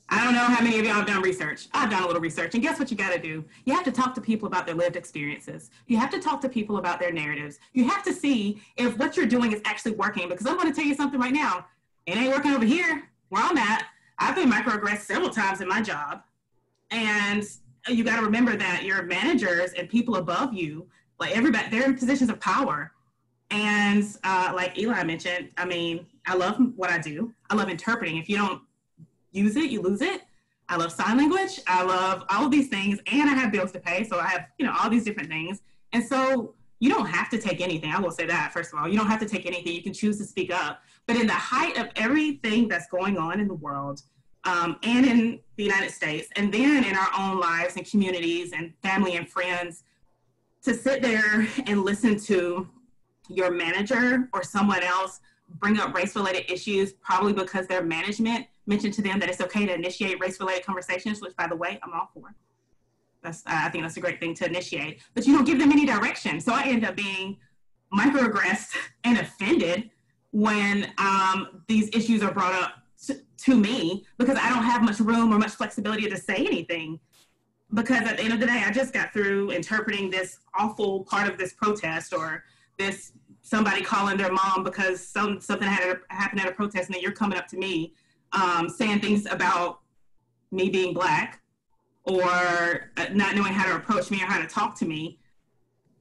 I don't know how many of y'all have done research. I've done a little research. And guess what you got to do? You have to talk to people about their lived experiences. You have to talk to people about their narratives. You have to see if what you're doing is actually working. Because I'm going to tell you something right now. It ain't working over here where I'm at. I've been microaggressed several times in my job. And you got to remember that your managers and people above you, like everybody, they're in positions of power. And like Eli mentioned, I love what I do. I love interpreting. If you don't use it, you lose it. I love sign language. I love all of these things. And I have bills to pay. So I have, all these different things. And so you don't have to take anything. I will say that, first of all. You don't have to take anything. You can choose to speak up. But in the height of everything that's going on in the world, and in the United States, and then in our own lives and communities and family and friends, to sit there and listen to your manager or someone else bring up race-related issues, probably because their management mentioned to them that it's okay to initiate race-related conversations, which, by the way, I'm all for. I think that's a great thing to initiate. But you don't give them any direction. So I end up being microaggressed and offended when these issues are brought up to me, because I don't have much room or much flexibility to say anything. Because at the end of the day, I just got through interpreting this awful part of this protest, or this somebody calling their mom because something had happened at a protest, and then you're coming up to me saying things about me being Black, or not knowing how to approach me or how to talk to me.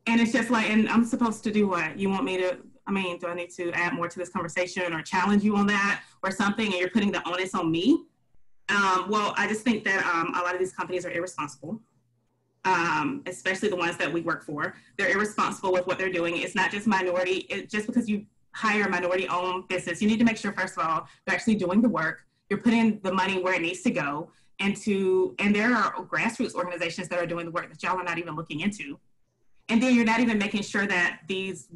And it's just like, and I'm supposed to do what? You want me to, do I need to add more to this conversation or challenge you on that or something? And you're putting the onus on me? Well, I just think that a lot of these companies are irresponsible, especially the ones that we work for. They're irresponsible with what they're doing. It's not just minority. Just because you hire a minority-owned business, you need to make sure, first of all, they're actually doing the work. You're putting the money where it needs to go. And there are grassroots organizations that are doing the work that y'all are not even looking into. And then you're not even making sure that this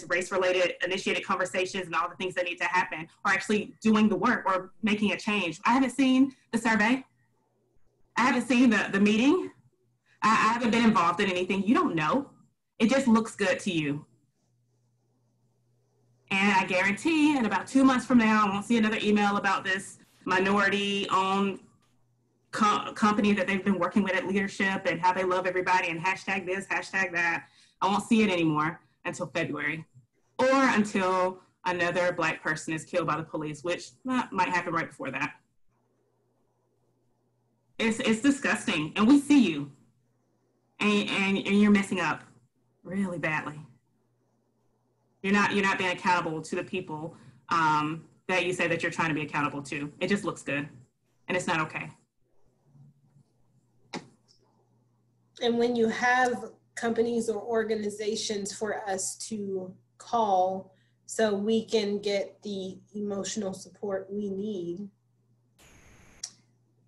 race-related initiated conversations and all the things that need to happen are actually doing the work or making a change. I haven't seen the survey. I haven't seen the meeting. I haven't been involved in anything. You don't know. It just looks good to you. And I guarantee in about 2 months from now, I won't see another email about this minority-owned company that they've been working with at leadership and how they love everybody and hashtag this, hashtag that. I won't see it anymore until February, or until another Black person is killed by the police, which might happen right before that. It's disgusting, and we see you, and you're messing up really badly. You're not being accountable to the people that you say that you're trying to be accountable to. It just looks good, and it's not okay. And when you have companies or organizations for us to call so we can get the emotional support we need?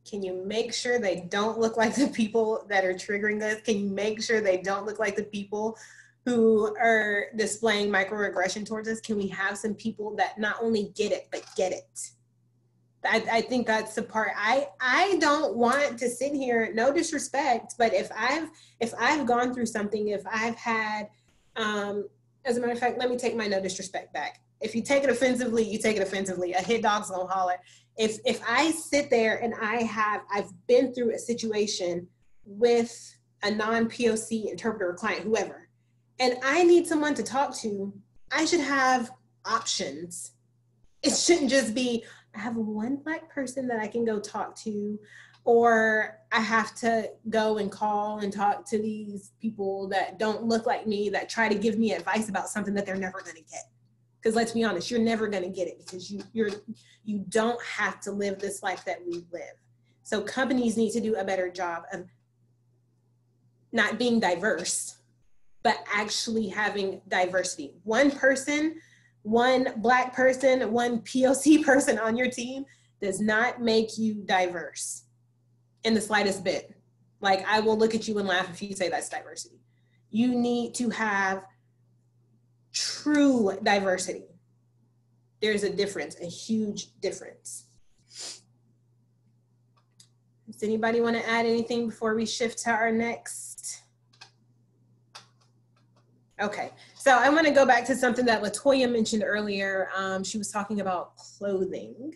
Can you make sure they don't look like the people that are triggering us? Can you make sure they don't look like the people who are displaying microaggression towards us? Can we have some people that not only get it, but get it? I think that's the part. I don't want to sit here, no disrespect, but if I've gone through something, if I've had, as a matter of fact, let me take my no disrespect back. If you take it offensively, you take it offensively. A hit dog's gonna holler. If I sit there and I've been through a situation with a non-POC interpreter or client, whoever, and I need someone to talk to, I should have options. It shouldn't just be, I have one Black person that I can go talk to, or I have to go and call and talk to these people that don't look like me, that try to give me advice about something that they're never gonna get. Because let's be honest, you're never gonna get it, because you don't have to live this life that we live. So companies need to do a better job of not being diverse, but actually having diversity. One person, one Black person, one POC person on your team does not make you diverse in the slightest bit. Like, I will look at you and laugh if you say that's diversity. You need to have true diversity. There's a difference, a huge difference. Does anybody want to add anything before we shift to our next? Okay, so I want to go back to something that LaToya mentioned earlier. She was talking about clothing.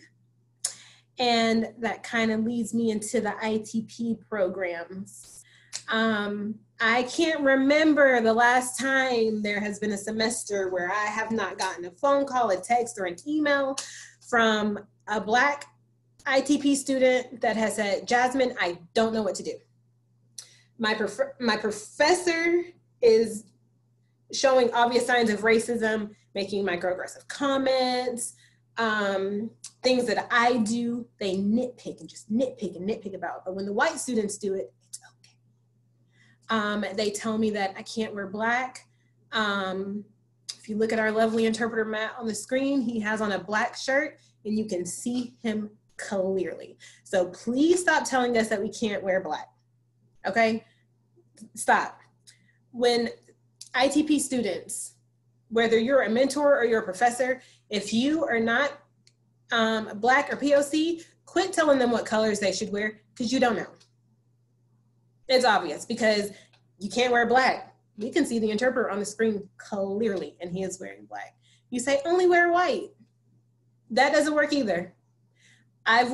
And that kind of leads me into the ITP programs. I can't remember the last time there has been a semester where I have not gotten a phone call, a text, or an email from a Black ITP student that has said, Jasmine, I don't know what to do. My professor is showing obvious signs of racism, making microaggressive comments, things that I do, they nitpick and just nitpick about. But when the white students do it, it's okay. They tell me that I can't wear Black. If you look at our lovely interpreter Matt on the screen, he has on a Black shirt and you can see him clearly. So please stop telling us that we can't wear Black, okay? Stop. When ITP students, whether you're a mentor or you're a professor, if you are not Black or POC, quit telling them what colors they should wear, because you don't know. It's obvious, because you can't wear Black. We can see the interpreter on the screen clearly, and he is wearing Black. You say, only wear white. That doesn't work either. I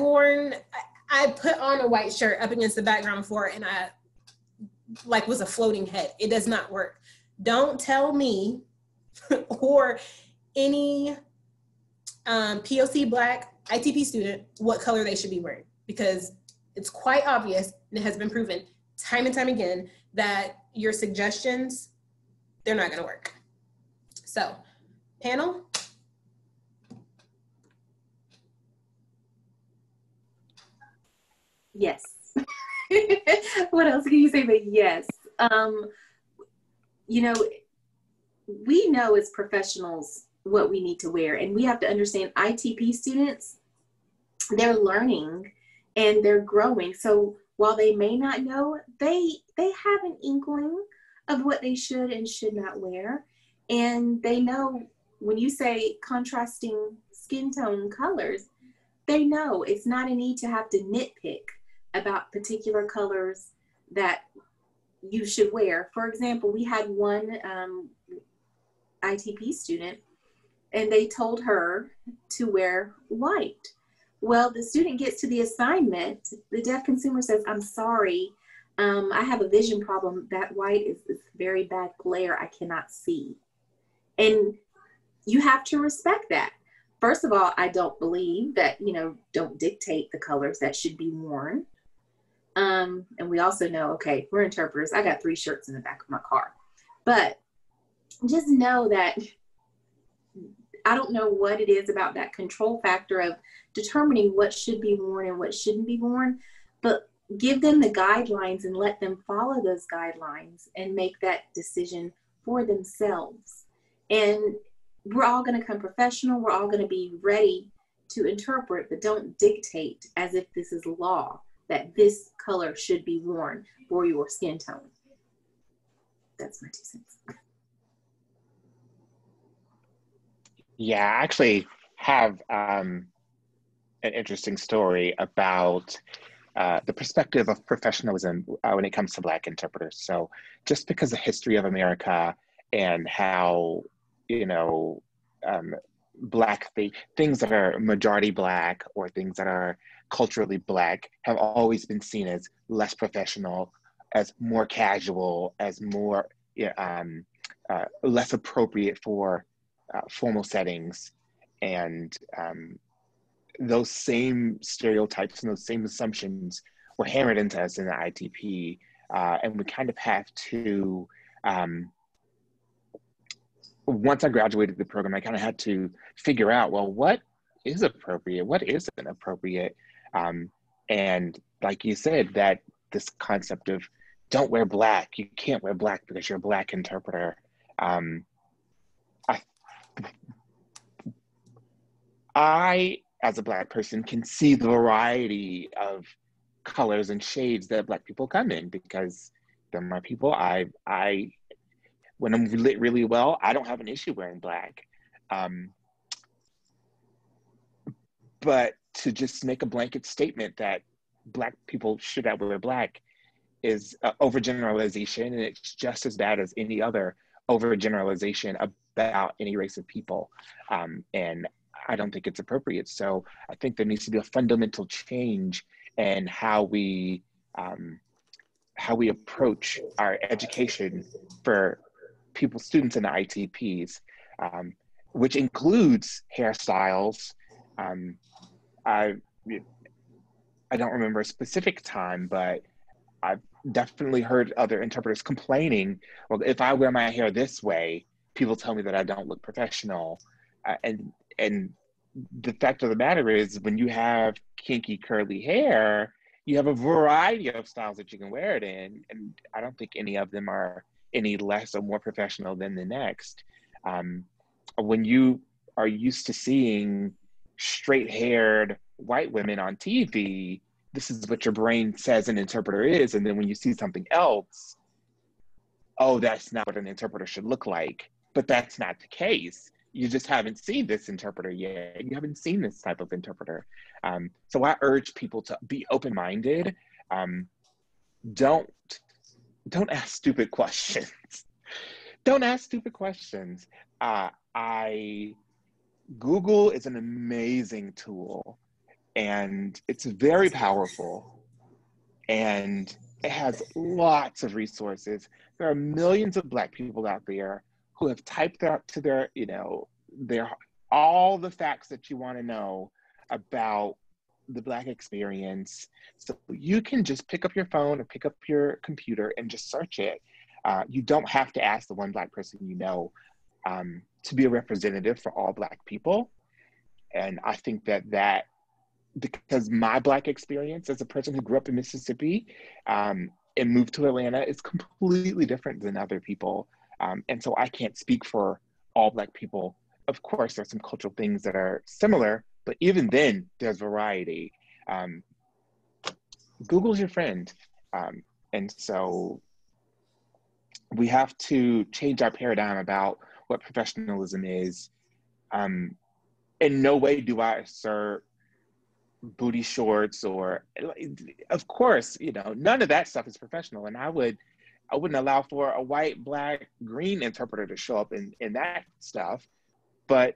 put on a white shirt up against the background before, and I was a floating head. It does not work. Don't tell me or any POC Black ITP student what color they should be wearing, because it's quite obvious, and it has been proven time and time again, that your suggestions, they're not gonna work. So, panel? Yes. What else can you say but yes? You know, we know as professionals what we need to wear, and we have to understand ITP students, they're learning and they're growing. So while they may not know, they have an inkling of what they should and should not wear. And they know when you say contrasting skin tone colors, they know it's not a need to have to nitpick about particular colors that you should wear. For example, we had one ITP student, and they told her to wear white. Well, the student gets to the assignment, the deaf consumer says, I'm sorry, I have a vision problem. That white is very bad glare, I cannot see. And you have to respect that. First of all, I don't believe that, don't dictate the colors that should be worn. And we also know, okay, we're interpreters. I got 3 shirts in the back of my car. But just know that I don't know what it is about that control factor of determining what should be worn and what shouldn't be worn. But give them the guidelines and let them follow those guidelines and make that decision for themselves. And we're all going to come professional. We're all going to be ready to interpret, but don't dictate as if this is law that this color should be worn for your skin tone. That's my 2 cents. Yeah, I actually have an interesting story about the perspective of professionalism when it comes to Black interpreters. So just because the history of America and how, you know, Black things that are majority Black or things that are culturally Black have always been seen as less professional, as more casual, as more less appropriate for formal settings. And those same stereotypes and those same assumptions were hammered into us in the ITP. And we kind of have to, once I graduated the program, I kind of had to figure out, well, what is appropriate? What isn't appropriate? And like you said, that this concept of don't wear Black, you can't wear Black because you're a Black interpreter. I, as a Black person, can see the variety of colors and shades that Black people come in, because they're my people. When I'm lit really well, I don't have an issue wearing Black. But to just make a blanket statement that Black people should not wear Black is overgeneralization, and it's just as bad as any other overgeneralization about any race of people. And I don't think it's appropriate. So I think there needs to be a fundamental change in how we approach our education for students in the ITPs, which includes hairstyles. I don't remember a specific time, but I've definitely heard other interpreters complaining, well, if I wear my hair this way, people tell me that I don't look professional. And the fact of the matter is, when you have kinky curly hair, you have a variety of styles that you can wear it in. And I don't think any of them are any less or more professional than the next. When you are used to seeing straight-haired white women on TV, this is what your brain says an interpreter is. And then when you see something else, oh, that's not what an interpreter should look like. But that's not the case. You just haven't seen this interpreter yet. You haven't seen this type of interpreter. So I urge people to be open-minded. Don't ask stupid questions. Don't ask stupid questions. Google is an amazing tool, and it's very powerful, and it has lots of resources. There are millions of Black people out there who have typed out to their all the facts that you want to know about the Black experience. So you can just pick up your phone or pick up your computer and just search it. You don't have to ask the one Black person you know to be a representative for all Black people. And I think that because my Black experience as a person who grew up in Mississippi and moved to Atlanta is completely different than other people. And so I can't speak for all Black people. Of course, there's some cultural things that are similar, but even then there's variety. Google's your friend. And so we have to change our paradigm about what professionalism is. In no way do I assert booty shorts or, of course, none of that stuff is professional. And I wouldn't allow for a white, Black, green interpreter to show up in that stuff. But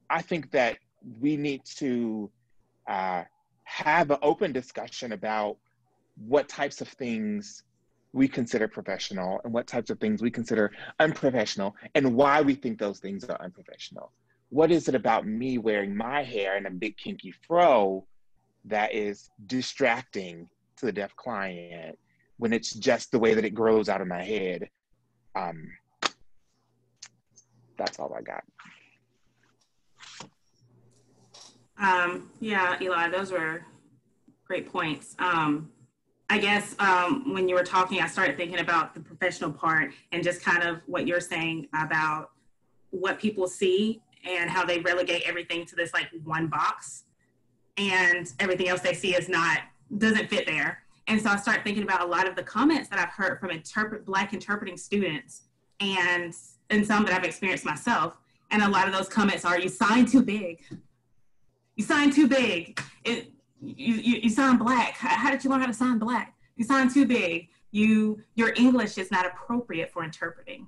I think that we need to have an open discussion about what types of things we consider professional and what types of things we consider unprofessional, and why we think those things are unprofessional. What is it about me wearing my hair in a big kinky fro that is distracting to the deaf client when it's just the way that it grows out of my head? That's all I got. Yeah, Eli, those were great points. I guess when you were talking, I started thinking about the professional part and just kind of what you're saying about what people see and how they relegate everything to this like one box, and everything else they see doesn't fit there. And so I started thinking about a lot of the comments that I've heard from Black interpreting students and some that I've experienced myself. And a lot of those comments are, you sign too big. You sign too big. You sign Black. How did you learn how to sign Black? You sign too big. Your English is not appropriate for interpreting.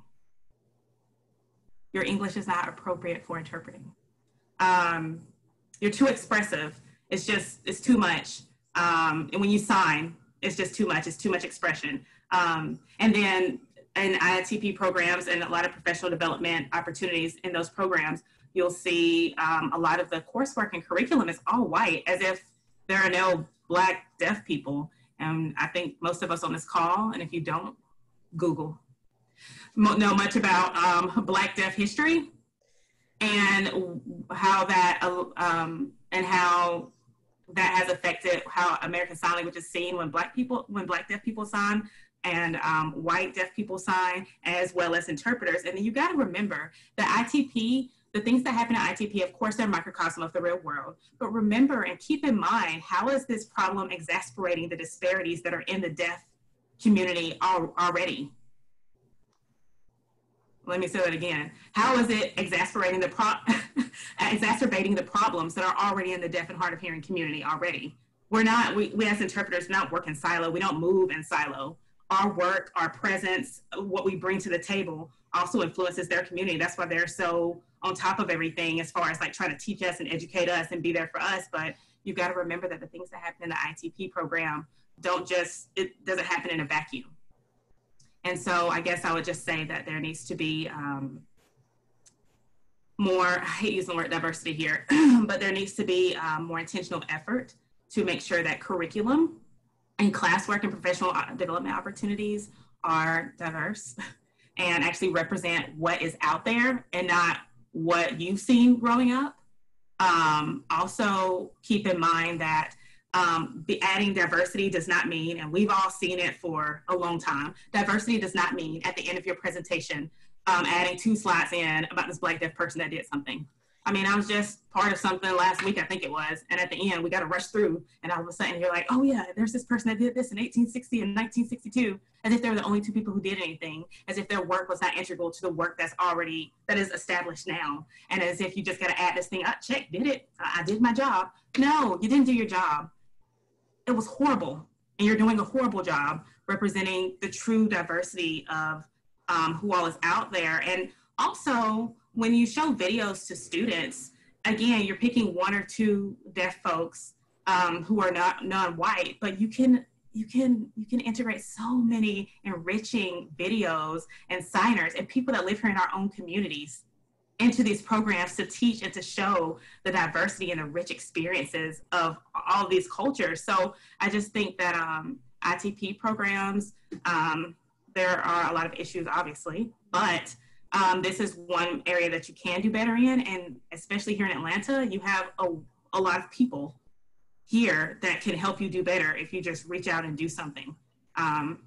Your English is not appropriate for interpreting. You're too expressive. It's too much. And when you sign, it's just too much. It's too much expression. And then in IITP programs and a lot of professional development opportunities in those programs, you'll see a lot of the coursework and curriculum is all white, as if there are no Black deaf people. And I think most of us on this call, and if you don't, Google, know much about Black deaf history and how that has affected how American Sign Language is seen when Black deaf people sign and white deaf people sign, as well as interpreters. And then you got to remember that ITP, the things that happen at ITP, of course, they're a microcosm of the real world. But remember and keep in mind, how is this problem exasperating the disparities that are in the deaf community already? Let me say that again. How is it exacerbating the problems that are already in the deaf and hard of hearing community already? We as interpreters do not work in silo. We don't move in silo. Our work, our presence, what we bring to the table also influences their community. That's why they're so on top of everything as far as like trying to teach us and educate us and be there for us. But you've got to remember that the things that happen in the ITP program it doesn't happen in a vacuum. And so I guess I would just say that there needs to be more, I hate using the word diversity here, but there needs to be more intentional effort to make sure that curriculum and classwork and professional development opportunities are diverse and actually represent what is out there and not what you've seen growing up. Also keep in mind that adding diversity does not mean, and we've all seen it for a long time, diversity does not mean at the end of your presentation, adding 2 slides in about this Black deaf person that did something. I mean, I was just part of something last week, I think it was, and at the end we got to rush through, and all of a sudden you're like, oh yeah, there's this person that did this in 1860 and 1962, as if they were the only 2 people who did anything, as if their work was not integral to the work that is established now, and as if you just got to add this thing, check, did it, I did my job. No, you didn't do your job. It was horrible, and you're doing a horrible job representing the true diversity of who all is out there. And also, when you show videos to students, again, you're picking 1 or 2 deaf folks who are not non-white, but you can integrate so many enriching videos and signers and people that live here in our own communities into these programs to teach and to show the diversity and the rich experiences of all of these cultures. So I just think that ITP programs, there are a lot of issues, obviously, but this is one area that you can do better in. And especially here in Atlanta, you have a lot of people here that can help you do better if you just reach out and do something. And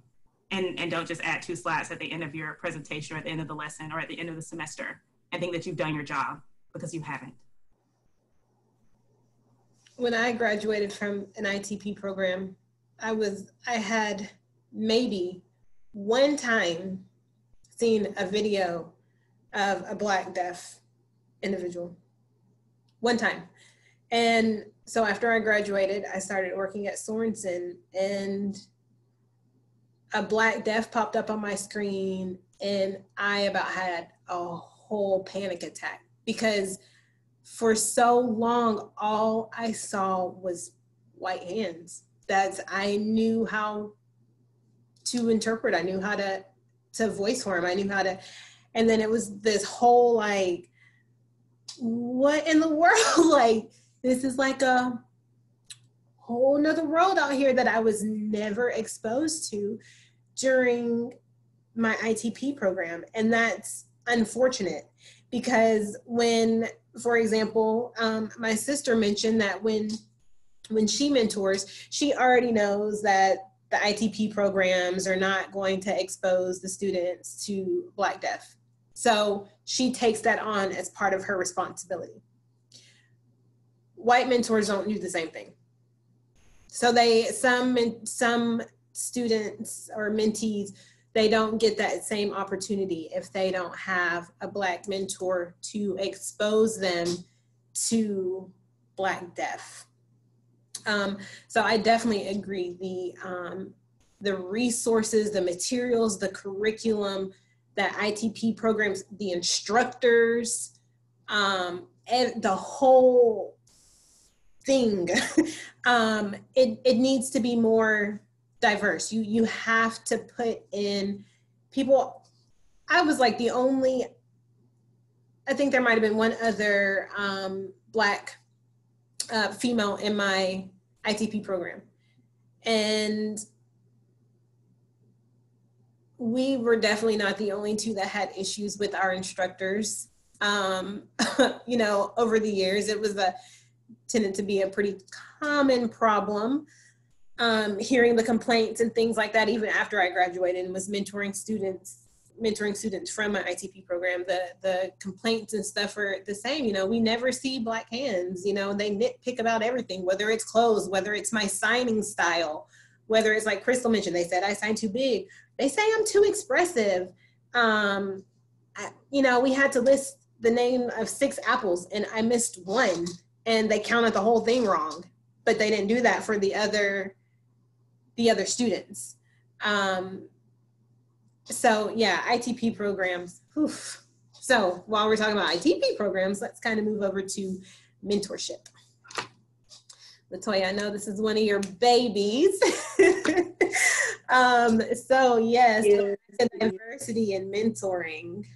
don't just add 2 slides at the end of your presentation or at the end of the lesson or at the end of the semester and think that you've done your job, because you haven't. When I graduated from an ITP program, I had maybe one time seen a video of a Black deaf individual. One time. And so after I graduated, I started working at Sorensen, and a Black deaf popped up on my screen, and I about had a whole panic attack, because for so long, all I saw was white hands. I knew how to interpret. I knew how to voice for him. I knew how to, and then it was this whole like, what in the world? Like, this is like a whole nother world out here that I was never exposed to during my ITP program. And that's unfortunate, because when, for example, my sister mentioned that when she mentors, she already knows that the ITP programs are not going to expose the students to Black death. So she takes that on as part of her responsibility. White mentors don't do the same thing. So some students or mentees, they don't get that same opportunity if they don't have a Black mentor to expose them to Black death. So I definitely agree. The resources, the materials, the curriculum, that ITP programs, the instructors, and the whole thing, it needs to be more diverse. You have to put in people. I was like the only, I think there might have been one other Black female in my ITP program. And we were definitely not the only two that had issues with our instructors. You know, over the years, it was tended to be a pretty common problem. Hearing the complaints and things like that, even after I graduated and was mentoring students from my ITP program, the complaints and stuff are the same. You know, we never see Black hands. You know, they nitpick about everything, whether it's clothes, whether it's my signing style, whether it's like Crystal mentioned, they said I sign too big. They say I'm too expressive. You know, we had to list the name of 6 apples and I missed one and they counted the whole thing wrong, but they didn't do that for the other students. So yeah, ITP programs. Oof. So while we're talking about ITP programs, let's kind of move over to mentorship. Latoya, I know this is one of your babies. So yes, diversity and mentoring.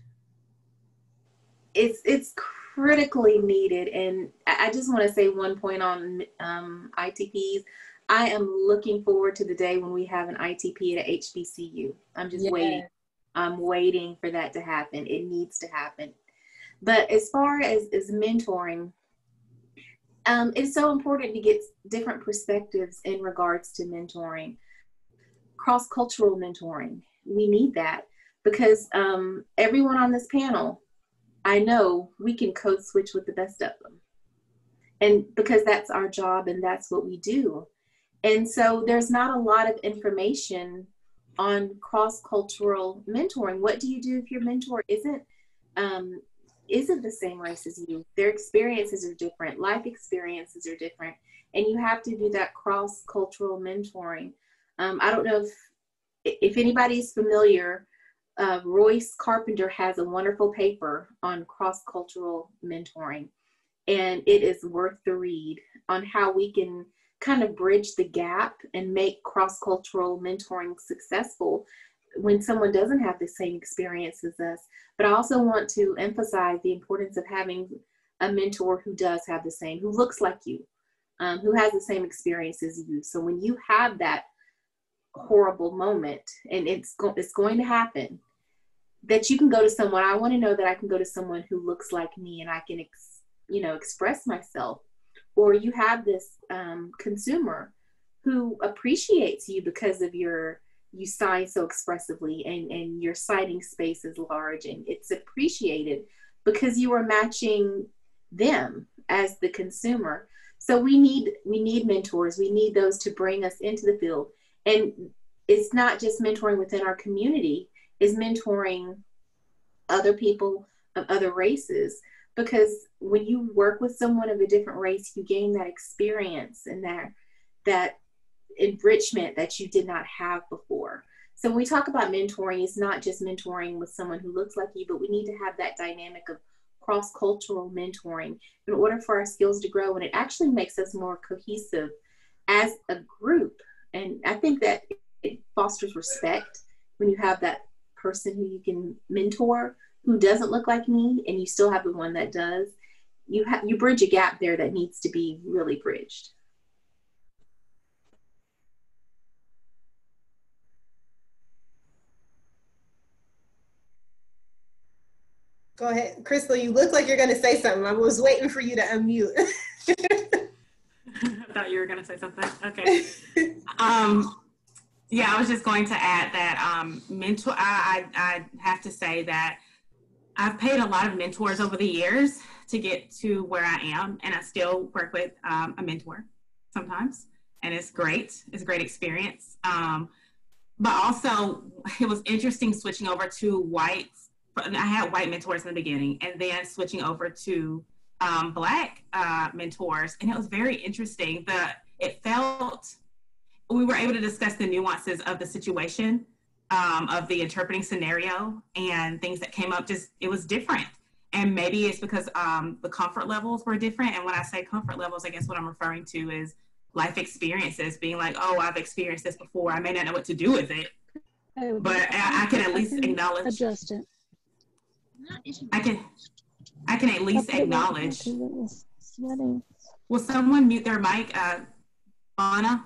It's critically needed, and I just want to say one point on ITPs. I am looking forward to the day when we have an ITP at a HBCU. I'm just waiting. I'm waiting for that to happen. It needs to happen. But as far as mentoring, it's so important to get different perspectives in regards to mentoring. Cross-cultural mentoring, we need that because everyone on this panel, I know we can code switch with the best of them. And because that's our job and that's what we do. And so there's not a lot of information on cross-cultural mentoring. What do you do if your mentor isn't the same race as you? Their experiences are different, life experiences are different, and you have to do that cross-cultural mentoring. I don't know if anybody's familiar, Royce Carpenter has a wonderful paper on cross-cultural mentoring, and it is worth the read on how we can kind of bridge the gap and make cross-cultural mentoring successful when someone doesn't have the same experience as us. But I also want to emphasize the importance of having a mentor who does have the same, who looks like you, who has the same experience as you. So when you have that horrible moment, and it's going to happen, that you can go to someone. I want to know that I can go to someone who looks like me and I can express myself. Or you have this consumer who appreciates you because of you sign so expressively and your signing space is large, and it's appreciated because you are matching them as the consumer. So we need mentors. We need those to bring us into the field. And it's not just mentoring within our community, it's mentoring other people of other races. Because when you work with someone of a different race, you gain that experience and that enrichment that you did not have before. So when we talk about mentoring, it's not just mentoring with someone who looks like you, but we need to have that dynamic of cross-cultural mentoring in order for our skills to grow. And it actually makes us more cohesive as a group. And I think that it fosters respect when you have that person who you can mentor who doesn't look like me, and you still have the one that does. You bridge a gap there that needs to be really bridged. Go ahead, Crystal. You look like you're going to say something. I was waiting for you to unmute. I thought you were going to say something. Okay. Yeah, I was just going to add that mentor. I have to say that I've paid a lot of mentors over the years to get to where I am, and I still work with a mentor sometimes, and it's great. It's a great experience. But also, it was interesting switching over to white. I had white mentors in the beginning, and then switching over to Black mentors, and it was very interesting. It felt we were able to discuss the nuances of the situation, of the interpreting scenario, and things that came up. Just it was different, and maybe it's because the comfort levels were different. And when I say comfort levels, I guess what I'm referring to is life experiences, being like, oh, I've experienced this before. I may not know what to do with it, but I can at least acknowledge. Adjust it. I can at least acknowledge. Will someone mute their mic, Anna?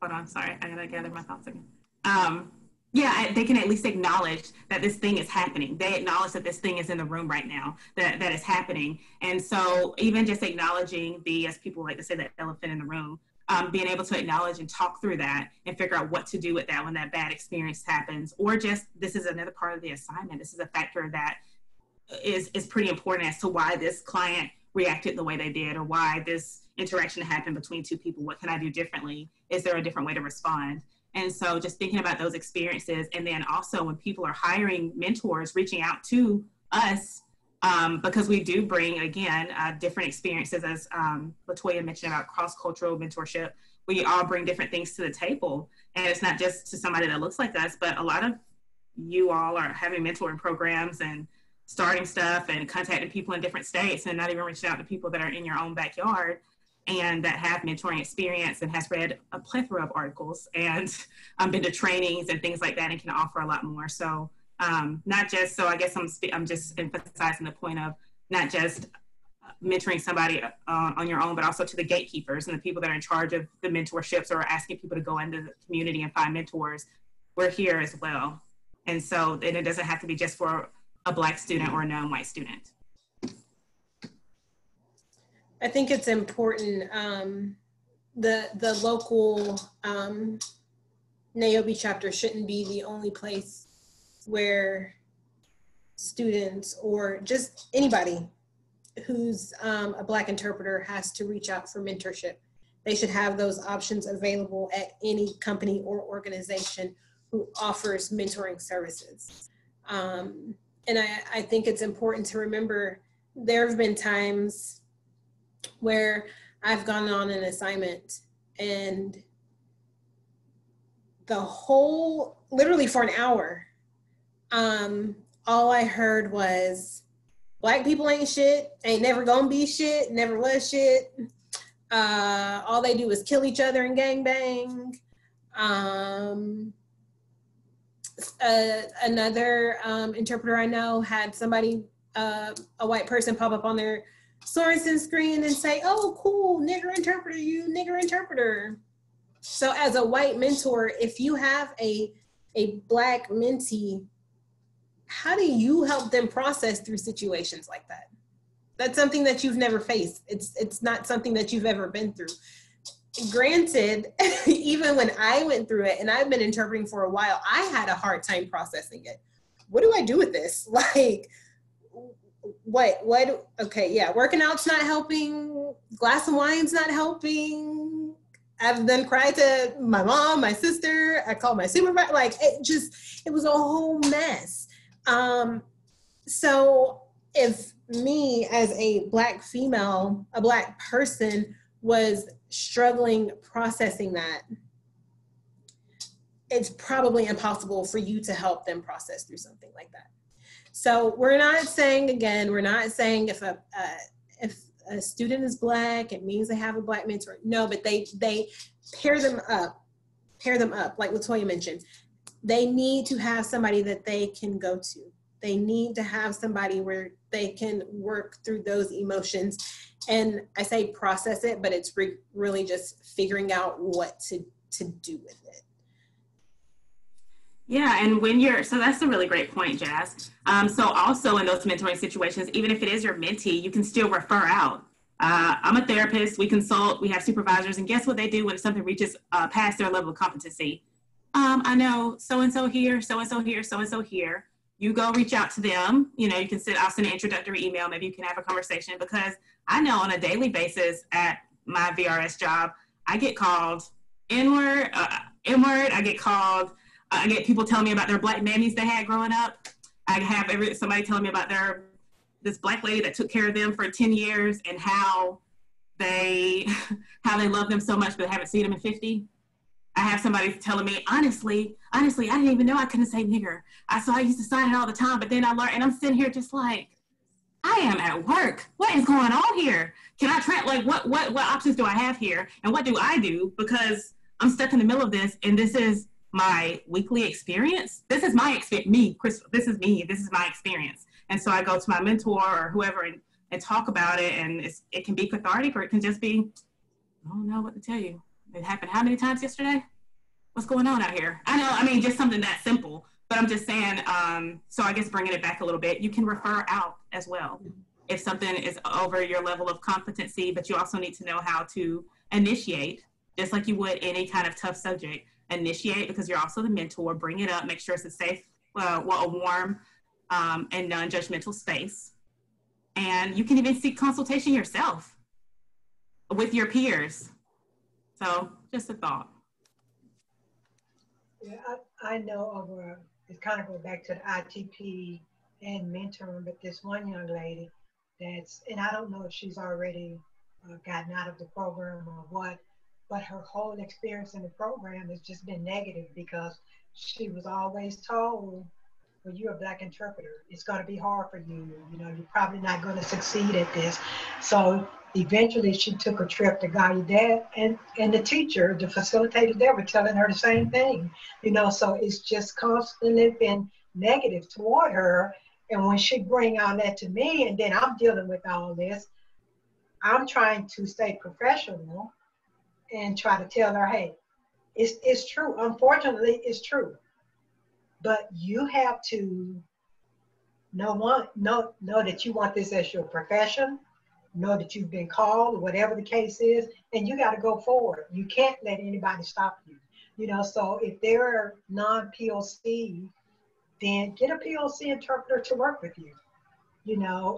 Hold on, sorry, I gotta gather my thoughts again. Yeah, they can at least acknowledge that this thing is happening. They acknowledge that this thing is in the room right now, that is happening. And so even just acknowledging as people like to say, that elephant in the room, being able to acknowledge and talk through that and figure out what to do with that when that bad experience happens, or just this is another part of the assignment. This is a factor that is pretty important as to why this client reacted the way they did, or why this interaction happened between two people. What can I do differently? Is there a different way to respond? And so just thinking about those experiences, and then also when people are hiring mentors, reaching out to us, because we do bring, again, different experiences, as Latoya mentioned about cross-cultural mentorship. We all bring different things to the table, and it's not just to somebody that looks like us, but a lot of you all are having mentoring programs and starting stuff and contacting people in different states, and not even reaching out to people that are in your own backyard and that have mentoring experience and has read a plethora of articles and been to trainings and things like that, and can offer a lot more. So not just, so I guess I'm just emphasizing the point of not just mentoring somebody on your own, but also to the gatekeepers and the people that are in charge of the mentorships, or asking people to go into the community and find mentors. We're here as well. And so, and it doesn't have to be just for a Black student or a non-white student. I think it's important, the local NAOB chapter shouldn't be the only place where students, or just anybody who's a Black interpreter, has to reach out for mentorship. They should have those options available at any company or organization who offers mentoring services. And I think it's important to remember there have been times where I've gone on an assignment and literally for an hour, all I heard was, Black people ain't shit, ain't never gonna be shit, never was shit. All they do is kill each other and gangbang. Another interpreter I know had somebody, a white person, pop up on their Sorensen screen and say, oh, cool, nigger interpreter, you nigger interpreter. So as a white mentor, if you have a Black mentee, how do you help them process through situations like that? That's something that you've never faced. It's not something that you've ever been through. Granted, even when I went through it, and I've been interpreting for a while, I had a hard time processing it. What do I do with this? Like, what, okay, yeah, working out's not helping, glass of wine's not helping. I've then cried to my mom, my sister, I called my supervisor, like, it was a whole mess. So if me as a Black female, a Black person, was struggling processing that, it's probably impossible for you to help them process through something like that. So we're not saying, again, we're not saying if a student is Black, it means they have a Black mentor. No, but they pair them up, like Latoya mentioned. They need to have somebody that they can go to. They need to have somebody where they can work through those emotions. And I say process it, but it's really just figuring out what to do with it. Yeah, and so that's a really great point, Jazz. So also in those mentoring situations, even if it is your mentee, you can still refer out. I'm a therapist. We consult. We have supervisors. And guess what they do when something reaches past their level of competency? I know so-and-so here, so-and-so here, so-and-so here. You go reach out to them. You know, you can I'll send an introductory email. Maybe you can have a conversation, because I know on a daily basis at my VRS job, I get called N-word. I get called, I get people telling me about their Black nannies they had growing up. I have somebody telling me about this Black lady that took care of them for 10 years and how they love them so much, but haven't seen them in 50. I have somebody telling me, honestly, I didn't even know I couldn't say nigger. So I used to sign it all the time, but then I learned, and I'm sitting here just like, I am at work. What is going on here? Can I what options do I have here? And what do I do? Because I'm stuck in the middle of this, and this is my weekly experience. This is my experience, Crystal, this is me, this is my experience. And so I go to my mentor or whoever and talk about it, and it can be cathartic, or it can just be, I don't know what to tell you. It happened how many times yesterday? What's going on out here? I mean, just something that simple, but I'm just saying, so I guess bringing it back a little bit, you can refer out as well. If something is over your level of competency, but you also need to know how to initiate, just like you would any kind of tough subject, initiate, because you're also the mentor, bring it up, make sure it's a safe, a warm and non-judgmental space. And you can even seek consultation yourself with your peers. So just a thought. Yeah, I know it kind of goes back to the ITP and mentoring, but this one young lady and I don't know if she's already gotten out of the program or what, but her whole experience in the program has just been negative, because she was always told, well, you're a Black interpreter, it's going to be hard for you, you're probably not going to succeed at this. So eventually she took a trip to Gallaudet, and the teacher, the facilitator there, were telling her the same thing, so it's just constantly been negative toward her. And when she bring all that to me, and then I'm dealing with all this, I'm trying to stay professional and try to tell her, hey, it's true. Unfortunately, it's true. But you have to know that you want this as your profession, know that you've been called, whatever the case is, and you got to go forward. You can't let anybody stop you. So if they're non-POC, then get a POC interpreter to work with you,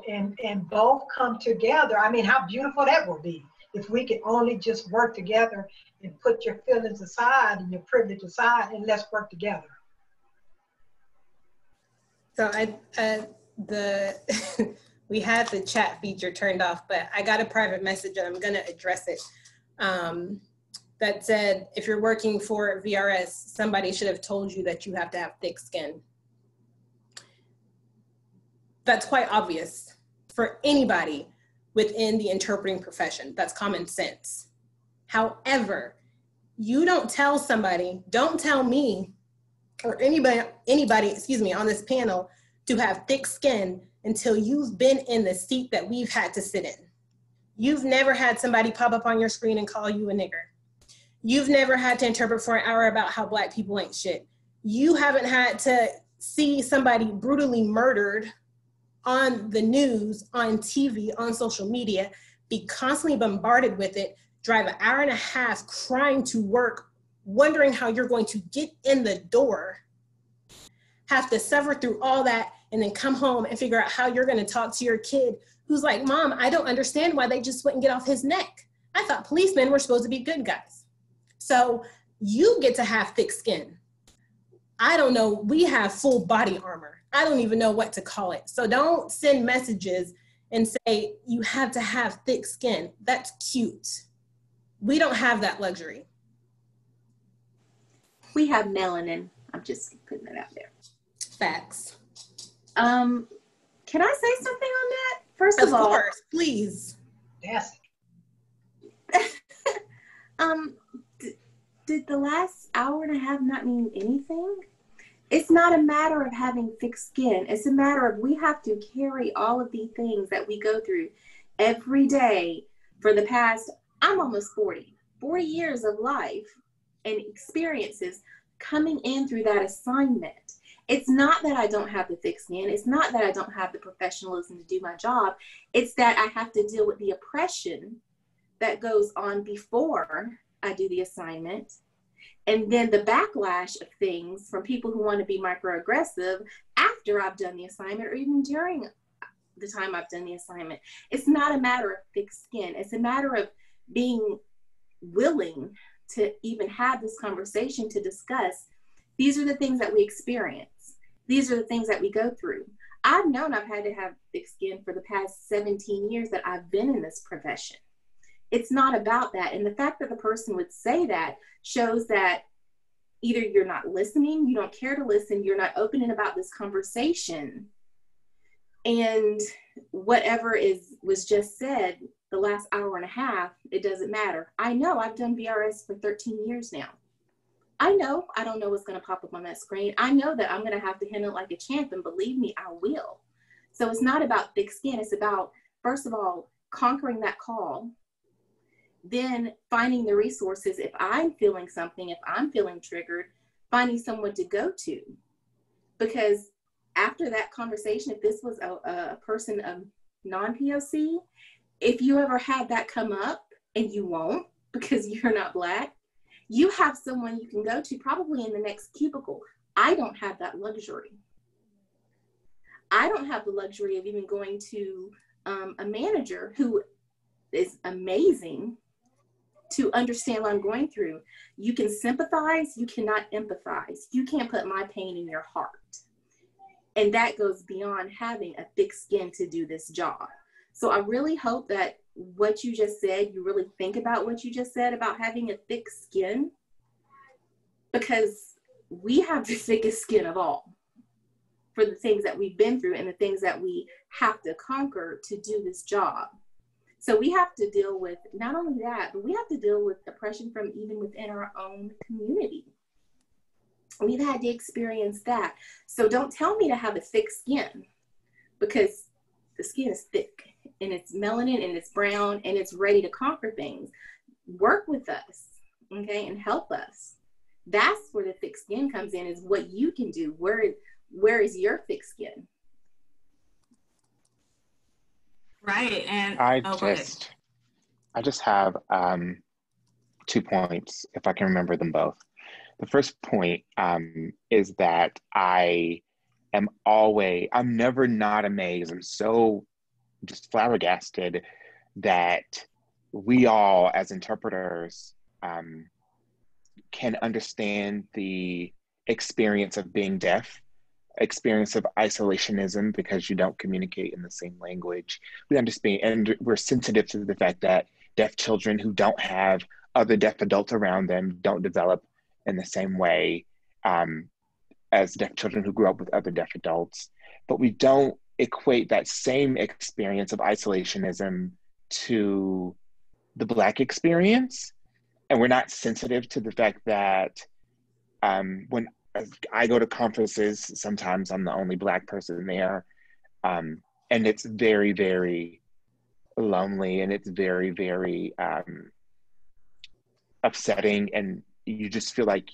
and both come together. I mean, how beautiful that will be if we could only just work together and put your feelings aside and your privilege aside, and let's work together. So we had the chat feature turned off, but I got a private message and I'm gonna address it. That said, if you're working for VRS, somebody should have told you that you have to have thick skin. That's quite obvious for anybody within the interpreting profession. That's common sense. However, you don't tell me or anybody, on this panel to have thick skin until you've been in the seat that we've had to sit in. You've never had somebody pop up on your screen and call you a nigger. You've never had to interpret for an hour about how Black people ain't shit. You haven't had to see somebody brutally murdered on the news, on TV, on social media, be constantly bombarded with it, drive an hour and a half crying to work, wondering how you're going to get in the door, have to suffer through all that, and then come home and figure out how you're going to talk to your kid who's like, Mom, I don't understand why they just wouldn't get off his neck. I thought policemen were supposed to be good guys. So you get to have thick skin. I don't know, we have full body armor. I don't even know what to call it. So don't send messages and say you have to have thick skin. That's cute. We don't have that luxury. We have melanin. I'm just putting that out there. Facts. Can I say something on that? First of all, of course, please. Yes. Did the last hour and a half not mean anything? It's not a matter of having thick skin. It's a matter of we have to carry all of the things that we go through every day for the past, I'm almost 40 years of life and experiences coming in through that assignment. It's not that I don't have the thick skin. It's not that I don't have the professionalism to do my job. It's that I have to deal with the oppression that goes on before I do the assignment. And then the backlash of things from people who want to be microaggressive after I've done the assignment or even during the time I've done the assignment. It's not a matter of thick skin. It's a matter of being willing to even have this conversation to discuss, these are the things that we experience. These are the things that we go through. I've known I've had to have thick skin for the past 17 years that I've been in this profession. It's not about that. And the fact that the person would say that shows that either you're not listening, you don't care to listen, you're not open about this conversation. And whatever was just said the last hour and a half, it doesn't matter. I know I've done VRS for 13 years now. I know I don't know what's going to pop up on that screen. I know that I'm going to have to handle it like a champ, and believe me, I will. So it's not about thick skin. It's about, first of all, conquering that call, then finding the resources. If I'm feeling something, if I'm feeling triggered, finding someone to go to. Because after that conversation, if this was a person of non-POC, if you ever had that come up, and you won't because you're not Black, you have someone you can go to probably in the next cubicle. I don't have that luxury. I don't have the luxury of even going to a manager who is amazing to understand what I'm going through. You can sympathize, you cannot empathize. You can't put my pain in your heart. And that goes beyond having a thick skin to do this job. So I really hope that what you just said, you really think about what you just said about having a thick skin, because we have the thickest skin of all for the things that we've been through and the things that we have to conquer to do this job. So we have to deal with not only that, but we have to deal with oppression from even within our own community. We've had to experience that. So don't tell me to have a thick skin, because the skin is thick and it's melanin and it's brown and it's ready to conquer things. Work with us, okay, and help us. That's where the thick skin comes in, is what you can do. Where is your thick skin? Right. And I just have 2 points, if I can remember them both. The first point is that I'm never not amazed. I'm so just flabbergasted that we all, as interpreters, can understand the experience of being deaf, experience of isolationism because you don't communicate in the same language. We understand, and we're sensitive to the fact that deaf children who don't have other deaf adults around them don't develop in the same way as deaf children who grew up with other deaf adults. But we don't equate that same experience of isolationism to the Black experience. And we're not sensitive to the fact that when I go to conferences, sometimes I'm the only Black person there. And it's very, very lonely, and it's very, very upsetting. And you just feel like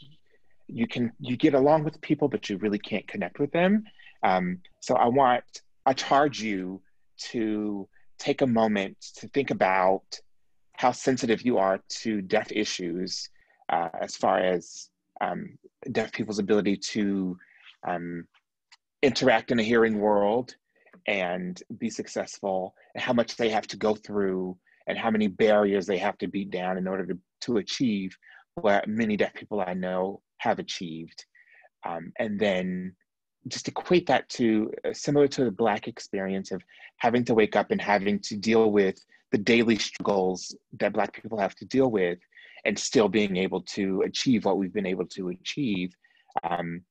you get along with people, but you really can't connect with them. So I charge you to take a moment to think about how sensitive you are to deaf issues, as far as deaf people's ability to interact in a hearing world and be successful, and how much they have to go through and how many barriers they have to beat down in order to achieve what many deaf people I know have achieved. And then just equate that to similar to the Black experience of having to wake up and having to deal with the daily struggles that Black people have to deal with, and still being able to achieve what we've been able to achieve. I'm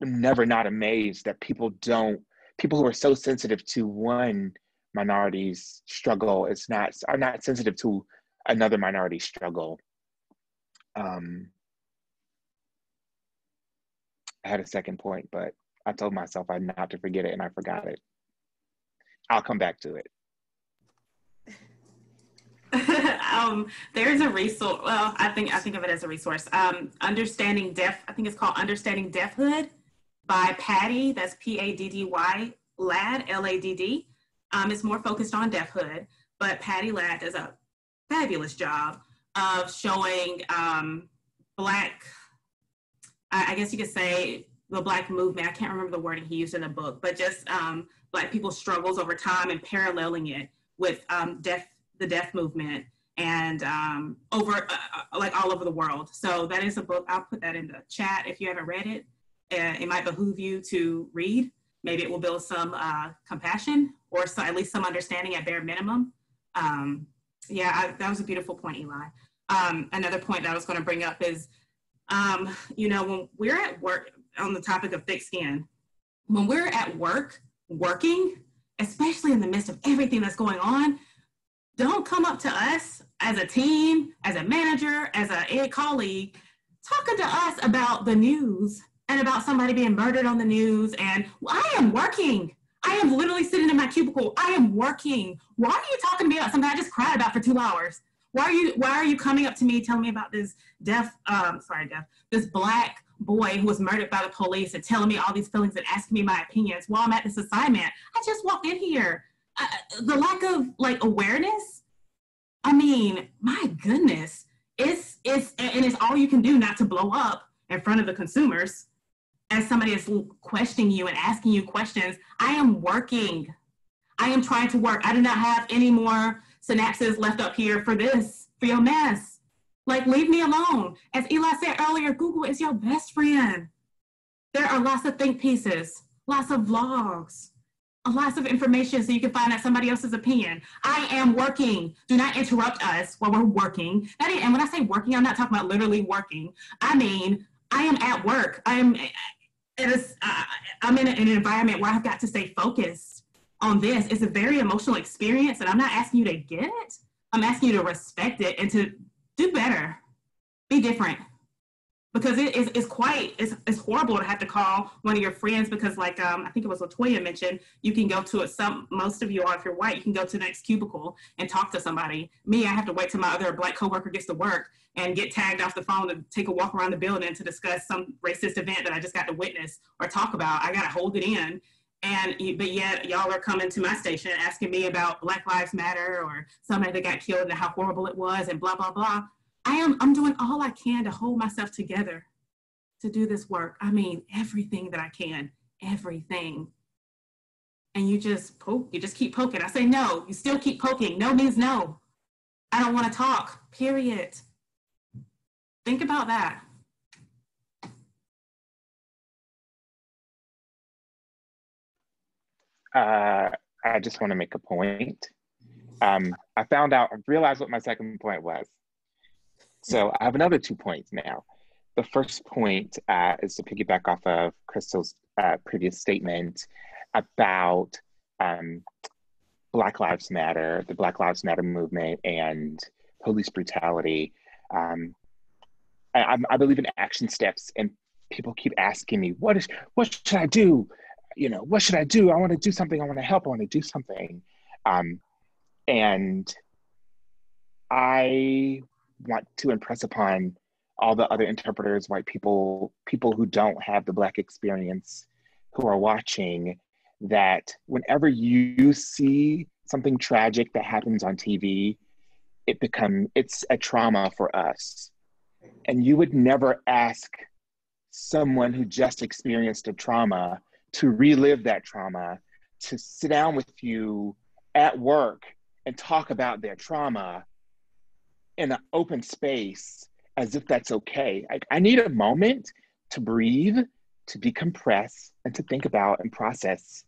never not amazed that people who are so sensitive to one minority's struggle are not sensitive to another minority's struggle. I had a second point, but I told myself I'd not to forget it, and I forgot it. I'll come back to it. There's a resource. Well, I think of it as a resource. Understanding Deaf. I think it's called Understanding Deafhood by Patty. That's Paddy Ladd, Ladd. It's more focused on deafhood, but Patty Ladd does a fabulous job of showing Black. I guess you could say the Black movement. I can't remember the wording he used in the book, but just Black people's struggles over time and paralleling it with the deaf movement and over like all over the world. So that is a book. I'll put that in the chat if you haven't read it. It might behoove you to read. Maybe it will build some compassion or at least some understanding at bare minimum. That was a beautiful point, Eli. Another point that I was going to bring up is, when we're at work, on the topic of thick skin, when we're at work, working, especially in the midst of everything that's going on, don't come up to us as a team, as a manager, as a colleague, talking to us about the news and about somebody being murdered on the news. And I am working. I am literally sitting in my cubicle. I am working. Why are you talking to me about something I just cried about for 2 hours? Why are you coming up to me telling me about this this Black boy who was murdered by the police and telling me all these feelings and asking me my opinions while I'm at this assignment? I just walked in here. The lack of awareness. I mean, my goodness, it's all you can do not to blow up in front of the consumers as somebody is questioning you and asking you questions. I am working. I am trying to work. I do not have any more synapses left up here for your mess. Leave me alone. As Eli said earlier, Google is your best friend. There are lots of think pieces, lots of vlogs, lots of information so you can find out somebody else's opinion. I am working. Do not interrupt us while we're working. And when I say working, I'm not talking about literally working. I mean, I am at work. I'm in an environment where I've got to stay focused on this. It's a very emotional experience, and I'm not asking you to get it. I'm asking you to respect it and to do better, be different. Because it's horrible to have to call one of your friends because I think it was Latoya mentioned, you can go to most of you are, if you're white, you can go to the next cubicle and talk to somebody. Me, I have to wait till my other Black coworker gets to work and get tagged off the phone to take a walk around the building to discuss some racist event that I just got to witness or talk about. I got to hold it in. But yet y'all are coming to my station asking me about Black Lives Matter or somebody that got killed and how horrible it was and blah, blah, blah. I'm doing all I can to hold myself together to do this work. I mean, everything that I can, everything. And you just poke, you just keep poking. I say no, you still keep poking. No means no. I don't want to talk, period. Think about that. I just want to make a point. I realized what my second point was. So I have another 2 points now. The first point is to piggyback off of Crystal's previous statement about Black Lives Matter, the Black Lives Matter movement, and police brutality. I believe in action steps, and people keep asking me, what should I do? What should I do? I want to do something. I want to help. I want to do something. And I want to impress upon all the other interpreters, white people who don't have the Black experience, who are watching, that whenever you see something tragic that happens on TV, it's a trauma for us. And you would never ask someone who just experienced a trauma to relive that trauma, to sit down with you at work and talk about their trauma in an open space as if that's okay. I need a moment to breathe, to decompress, and to think about and process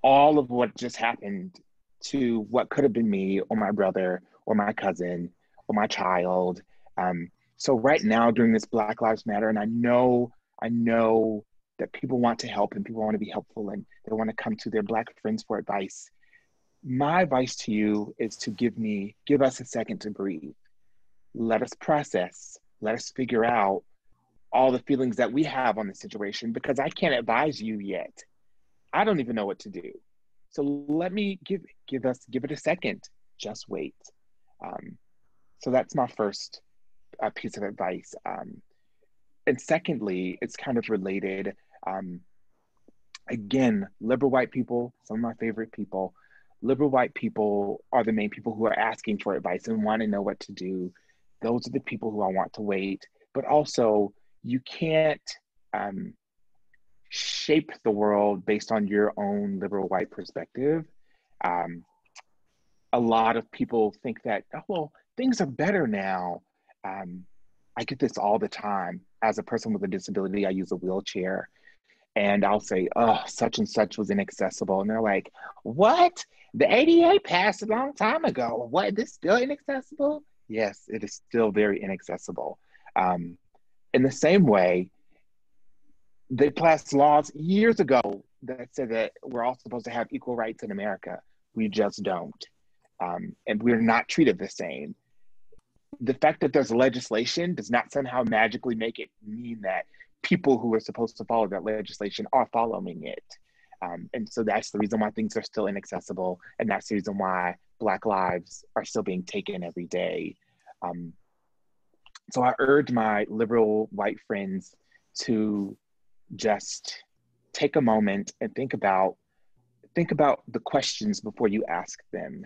all of what just happened to what could have been me or my brother or my cousin or my child. So right now during this Black Lives Matter, and I know that people want to help and people want to be helpful and they want to come to their Black friends for advice. My advice to you is to give us a second to breathe. Let us process, let us figure out all the feelings that we have on the situation, because I can't advise you yet. I don't even know what to do. So let me give it a second, just wait. So that's my first piece of advice. And secondly, it's kind of related. Again, liberal white people, some of my favorite people, liberal white people are the main people who are asking for advice and want to know what to do. Those are the people who I want to wait. But also, you can't shape the world based on your own liberal white perspective. A lot of people think that, oh, well, things are better now. I get this all the time. As a person with a disability, I use a wheelchair. And I'll say, oh, such and such was inaccessible. And they're like, what? The ADA passed a long time ago. What, this still inaccessible? Yes, it is still very inaccessible. In the same way, they passed laws years ago that said that we're all supposed to have equal rights in America. We just don't. And we're not treated the same. The fact that there's legislation does not somehow magically make it mean that people who are supposed to follow that legislation are following it. And so that's the reason why things are still inaccessible. And that's the reason why Black lives are still being taken every day. So I urge my liberal white friends to just take a moment and think about the questions before you ask them.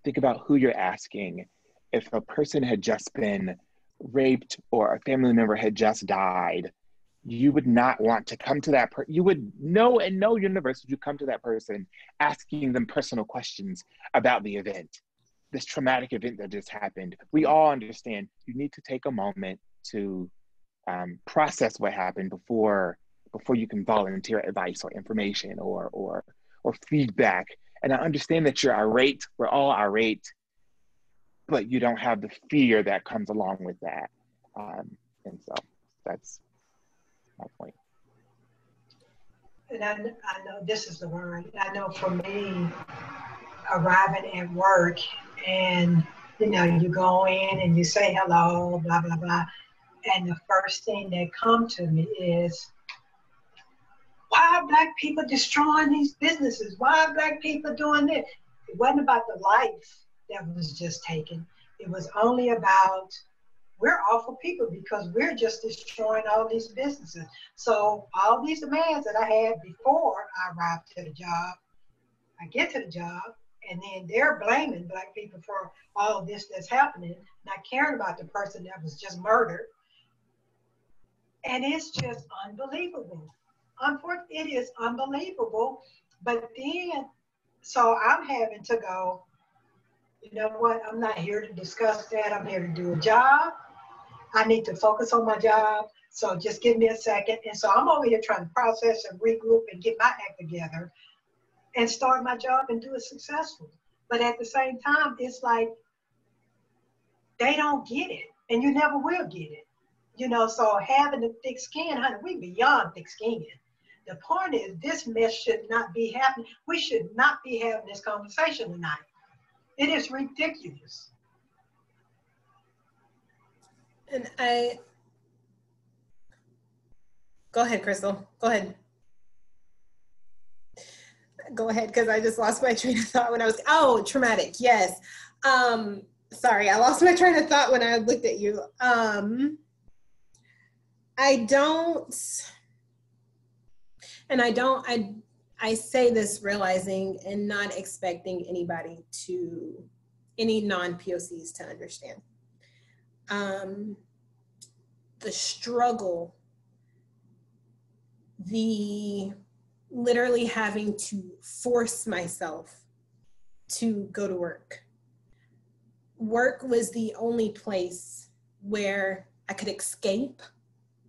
Think about who you're asking. If a person had just been raped or a family member had just died, you would not want to come to that person. You would know in no universe would you come to that person asking them personal questions about the event, this traumatic event that just happened. We all understand you need to take a moment to process what happened before you can volunteer advice or information or feedback. And I understand that you're irate. We're all irate, but you don't have the fear that comes along with that. And so that's my point. And I know this is the word. I know for me, arriving at work and, you go in and you say hello, blah, blah, blah. And the first thing that comes to me is, why are Black people destroying these businesses? Why are Black people doing this? It wasn't about the life that was just taken. It was only about, we're awful people because we're just destroying all these businesses. So all these demands that I had before I arrived to the job, I get to the job, and then they're blaming Black people for all of this that's happening, not caring about the person that was just murdered. And it's just unbelievable. Unfortunately, it is unbelievable. But then, so I'm having to go, you know what? I'm not here to discuss that. I'm here to do a job. I need to focus on my job. So just give me a second. And so I'm over here trying to process and regroup and get my act together and start my job and do it successfully. But at the same time, it's like, they don't get it. And you never will get it. So having the thick skin, honey, we beyond thick skin. The point is, this mess should not be happening. We should not be having this conversation tonight. It is ridiculous. And go ahead, Crystal. Go ahead. Go ahead, because I just lost my train of thought when I was, traumatic, yes. Sorry, I lost my train of thought when I looked at you. I say this realizing and not expecting any non-POCs to understand. The struggle, the literally having to force myself to go to work. Work was the only place where I could escape,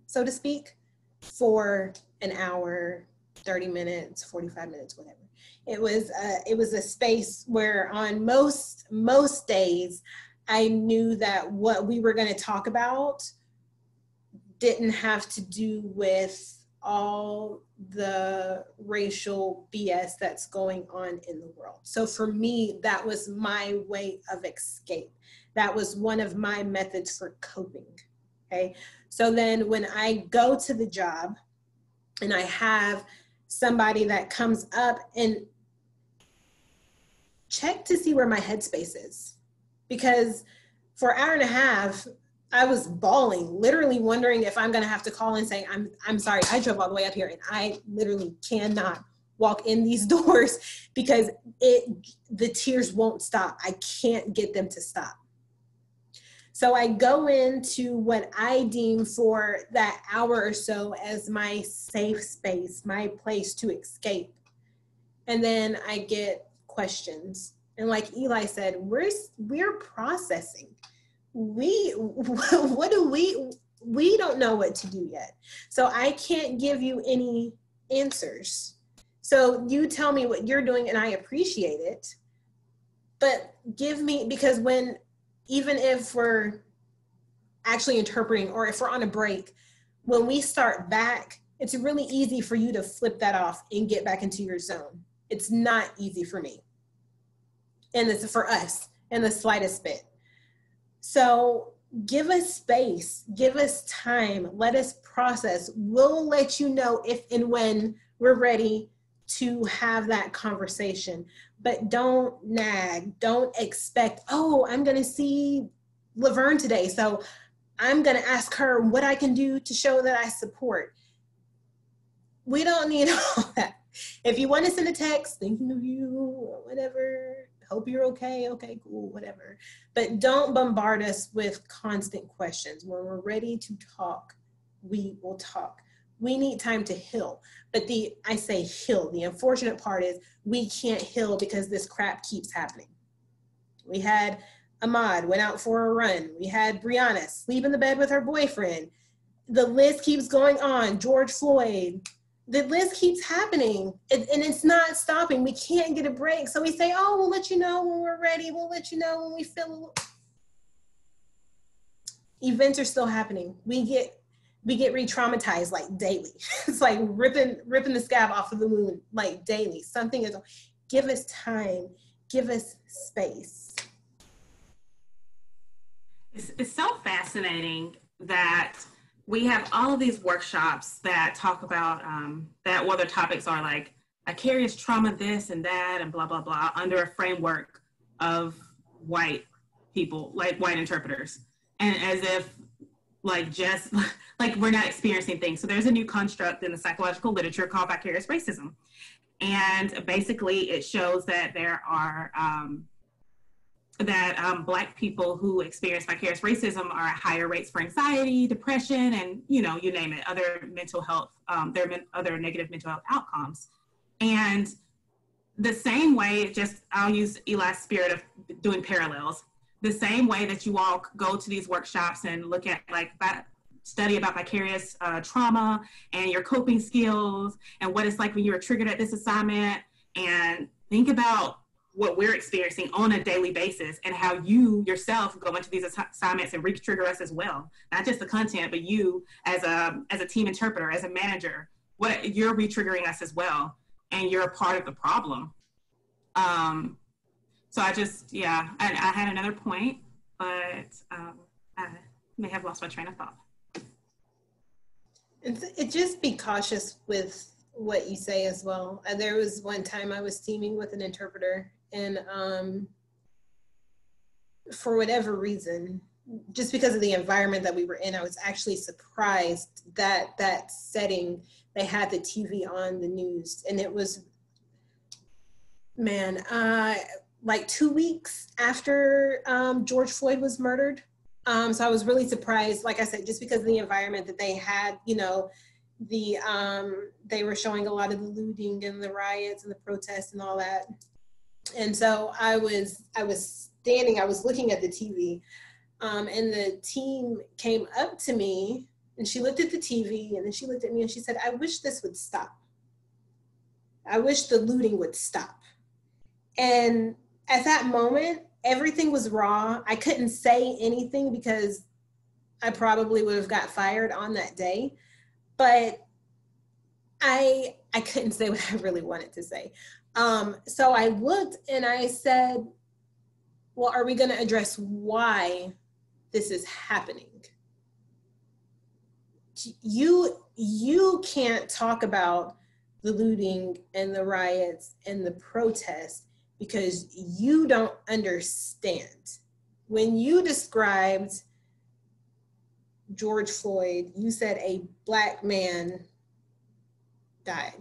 so to speak, for an hour, 30 minutes, 45 minutes, whatever. It was a space where on most days, I knew that what we were going to talk about didn't have to do with all the racial BS that's going on in the world. So for me, that was my way of escape. That was one of my methods for coping, okay? So then when I go to the job and I have somebody that comes up and check to see where my headspace is. Because for an hour and a half, I was bawling, literally wondering if I'm going to have to call and say, I'm sorry, I drove all the way up here and I literally cannot walk in these doors because the tears won't stop. I can't get them to stop. So I go into what I deem for that hour or so as my safe space, my place to escape. And then I get questions. And like Eli said, we're processing. We don't know what to do yet. So I can't give you any answers. So you tell me what you're doing and I appreciate it, but give me, because even if we're actually interpreting or if we're on a break, when we start back, it's really easy for you to flip that off and get back into your zone. It's not easy for me. And it's for us in the slightest bit. So give us space, give us time, let us process. We'll let you know if and when we're ready to have that conversation, but don't nag, don't expect, oh, I'm gonna see Laverne today, so I'm gonna ask her what I can do to show that I support. We don't need all that. If you wanna send a text, thinking of you, or whatever, hope you're okay, cool, whatever. But don't bombard us with constant questions. When we're ready to talk, we will talk. We need time to heal. But I say heal, the unfortunate part is we can't heal because this crap keeps happening. We had Ahmaud went out for a run. We had Breonna sleep in the bed with her boyfriend. The list keeps going on. George Floyd. The list keeps happening and it's not stopping. We can't get a break. So we say, oh, we'll let you know when we're ready. We'll let you know when we feel. Events are still happening. We get re-traumatized like daily. It's like ripping the scab off of the wound like daily. Something is, give us time, give us space. It's so fascinating that we have all of these workshops that talk about that whether topics are like vicarious trauma, this and that, and blah, blah, blah, under a framework of white people, like white interpreters. And as if just like we're not experiencing things. So there's a new construct in the psychological literature called vicarious racism. And basically it shows that there are Black people who experience vicarious racism are at higher rates for anxiety, depression, and you name it, other mental health, other negative mental health outcomes. And the same way, I'll use Eli's spirit of doing parallels, the same way that you all go to these workshops and look at study about vicarious trauma and your coping skills and what it's like when you were triggered at this assignment, and think about what we're experiencing on a daily basis and how you yourself go into these assignments and re-trigger us as well. Not just the content, but you as a team interpreter, as a manager, what you're re-triggering us as well. And you're a part of the problem. So I had another point, but I may have lost my train of thought. It just be cautious with what you say as well. There was one time I was teaming with an interpreter, and for whatever reason, just because of the environment that we were in, I was actually surprised that that setting, they had the TV on, the news, and it was, like 2 weeks after George Floyd was murdered. So I was really surprised, like I said, just because of the environment that they had, they were showing a lot of the looting and the riots and the protests and all that. And so I was looking at the TV, and the team came up to me and she looked at the TV and then she looked at me and she said, I wish this would stop. I wish the looting would stop. And at that moment, everything was raw. I couldn't say anything because I probably would have got fired on that day. But I couldn't say what I really wanted to say. So I looked and I said, well, are we going to address why this is happening? You can't talk about the looting and the riots and the protests because you don't understand. when you described George Floyd, you said a Black man died.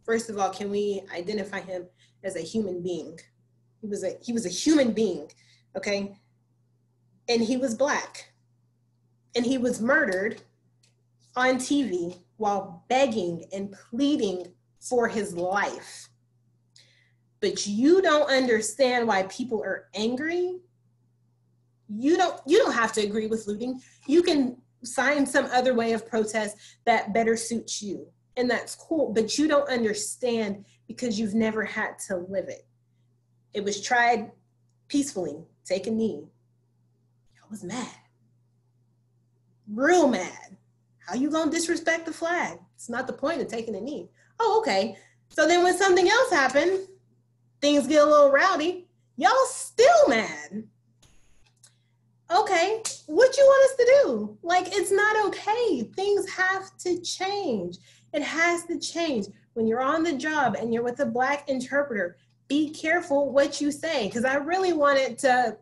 First of all, can we identify him as a human being? He was a human being, okay? And he was Black. And he was murdered on TV while begging and pleading for his life. But you don't understand why people are angry. You don't have to agree with looting. You can find some other way of protest that better suits you. And that's cool, but you don't understand because you've never had to live it. It was tried peacefully, take a knee. I was mad, real mad. How you gonna disrespect the flag? It's not the point of taking a knee. Oh, okay. So then when something else happened, things get a little rowdy, y'all still mad. Okay, what you want us to do? Like, it's not okay. Things have to change. It has to change. When you're on the job and you're with a Black interpreter, be careful what you say, because I really wanted to,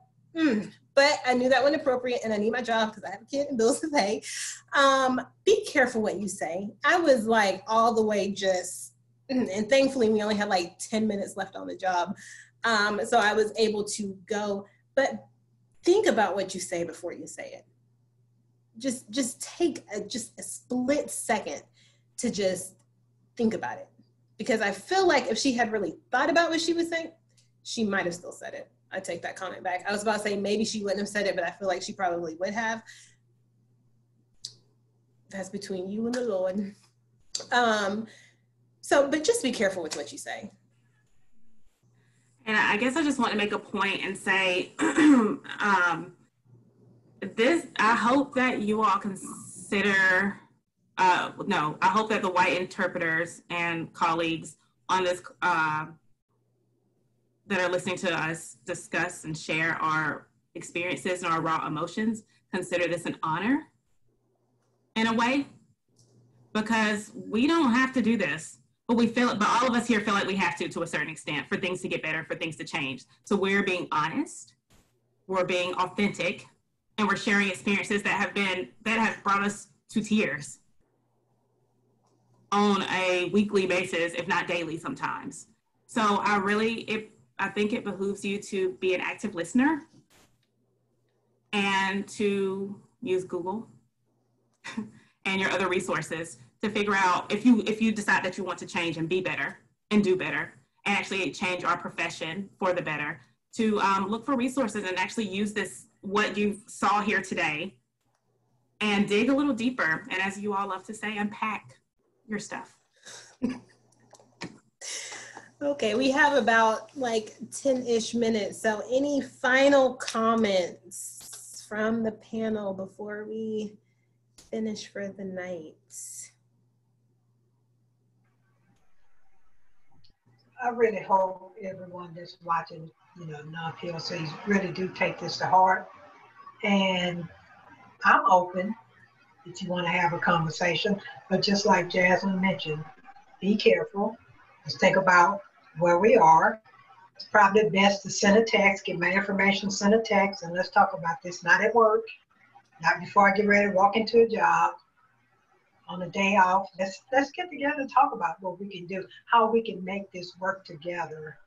but I knew that wasn't appropriate and I need my job because I have a kid and bills to pay. Be careful what you say. I was like all the way just, and thankfully we only had like 10 minutes left on the job. So I was able to go, but think about what you say before you say it. Just take a split second to just think about it. Because I feel like if she had really thought about what she was saying, she might have still said it. I take that comment back. I was about to say maybe she wouldn't have said it, but I feel like she probably would have. That's between you and the Lord. But just be careful with what you say. And I guess I just want to make a point and say, I hope that you all consider, I hope that the white interpreters and colleagues on this, that are listening to us discuss and share our experiences and our raw emotions, consider this an honor in a way, because we don't have to do this, but all of us here feel like we have to a certain extent for things to get better, for things to change. So we're being honest, we're being authentic, and we're sharing experiences that have brought us to tears on a weekly basis, if not daily sometimes. So I think it behooves you to be an active listener and to use Google and your other resources to figure out if you decide that you want to change and be better and do better and actually change our profession for the better, to look for resources and actually use what you saw here today and dig a little deeper. And as you all love to say, unpack your stuff. Okay, we have about like 10-ish minutes. So any final comments from the panel before we finish for the night? I really hope everyone that's watching, non-PLCs really do take this to heart. And I'm open if you want to have a conversation, but just like Jasmine mentioned, be careful. Let's think about where we are. It's probably best to send a text, get my information, send a text, and let's talk about this, not at work, not before I get ready to walk into a job, on a day off. Let's get together and talk about what we can do, how we can make this work together,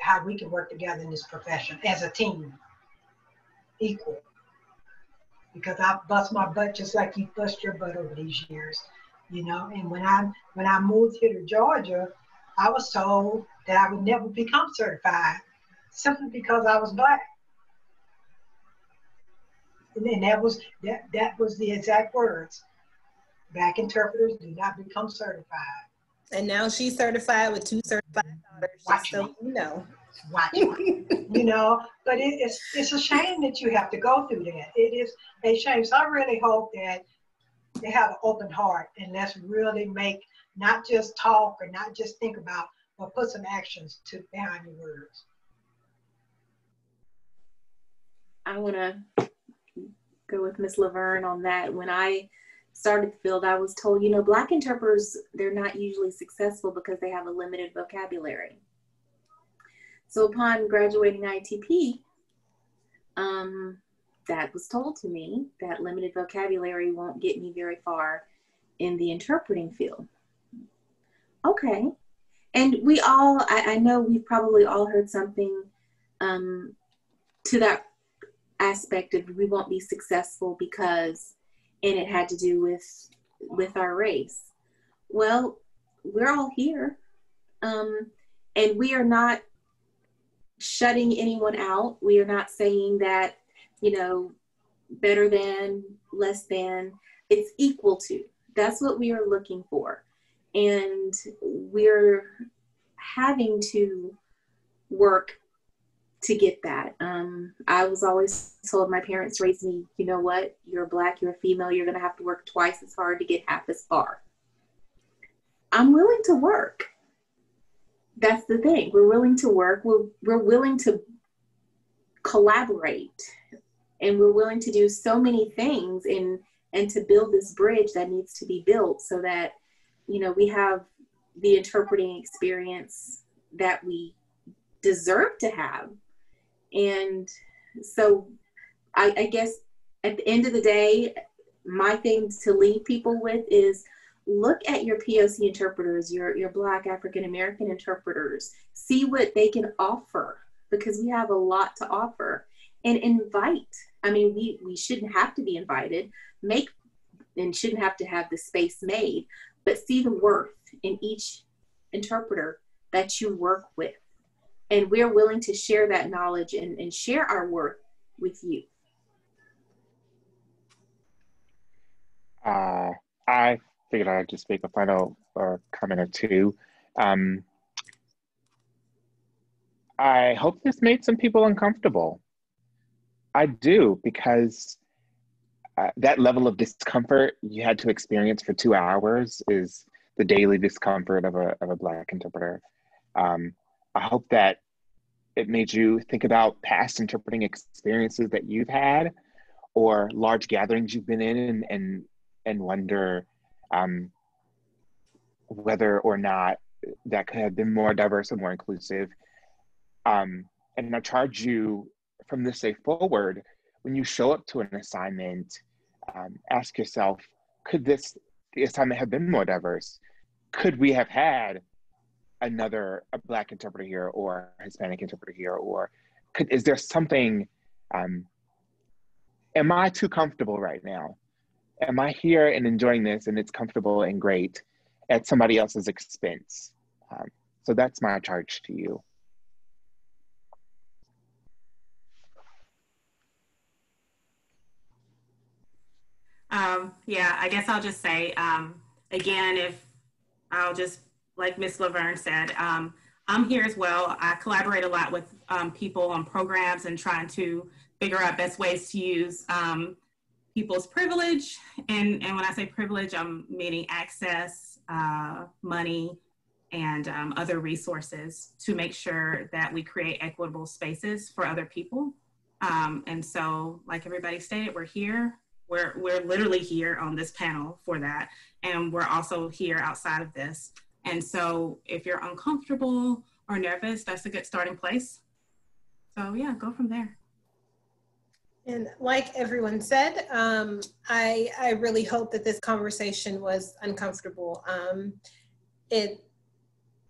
how we can work together in this profession as a team, equal. Because I bust my butt just like you bust your butt over these years, And when I moved here to Georgia, I was told that I would never become certified simply because I was Black. And that was the exact words. Black interpreters do not become certified. And now she's certified with 2 certified daughters. Watch so me. you know. Watch me. But it's a shame that you have to go through that. It is a shame. So I really hope that they have an open heart and let's really make, not just talk or not just think about, but put some actions behind your words. I want to go with Ms. Laverne on that. When I started the field, I was told, Black interpreters, they're not usually successful because they have a limited vocabulary. So upon graduating ITP, That was told to me that limited vocabulary won't get me very far in the interpreting field. Okay. And we all, I know we've probably all heard something to that aspect of we won't be successful because, and it had to do with our race. Well, we're all here. And we are not shutting anyone out. We are not saying that, better than, less than. It's equal to. That's what we are looking for. And we're having to work to get that. I was always told, my parents raised me, you know what, you're Black, you're a female, you're going to have to work twice as hard to get half as far. I'm willing to work. That's the thing. We're willing to work. We're willing to collaborate, and we're willing to do so many things and to build this bridge that needs to be built so that, we have the interpreting experience that we deserve to have. And so I guess at the end of the day, my thing to leave people with is look at your POC interpreters, your Black African American interpreters, see what they can offer, because we have a lot to offer, and invite. I mean, we shouldn't have to be invited, and shouldn't have to have the space made, but see the worth in each interpreter that you work with. And we're willing to share that knowledge and share our worth with you. I figured I'd just make a final comment or two. I hope this made some people uncomfortable. I do, because that level of discomfort you had to experience for 2 hours is the daily discomfort of a Black interpreter. I hope that it made you think about past interpreting experiences that you've had, or large gatherings you've been in, and wonder whether or not that could have been more diverse and more inclusive. And I charge you from this day forward, when you show up to an assignment, ask yourself, could the assignment have been more diverse? Could we have had a Black interpreter here, or a Hispanic interpreter here? Or is there something, am I too comfortable right now? Am I here and enjoying this and it's comfortable and great at somebody else's expense? So that's my charge to you. Yeah, I guess I'll just say, again, like Ms. Laverne said, I'm here as well. I collaborate a lot with people on programs and trying to figure out best ways to use people's privilege. And when I say privilege, I'm meaning access, money, and other resources to make sure that we create equitable spaces for other people. And so, like everybody stated, we're here. We're literally here on this panel for that. And we're also here outside of this. And so if you're uncomfortable or nervous, that's a good starting place. So yeah, go from there. And like everyone said, I really hope that this conversation was uncomfortable.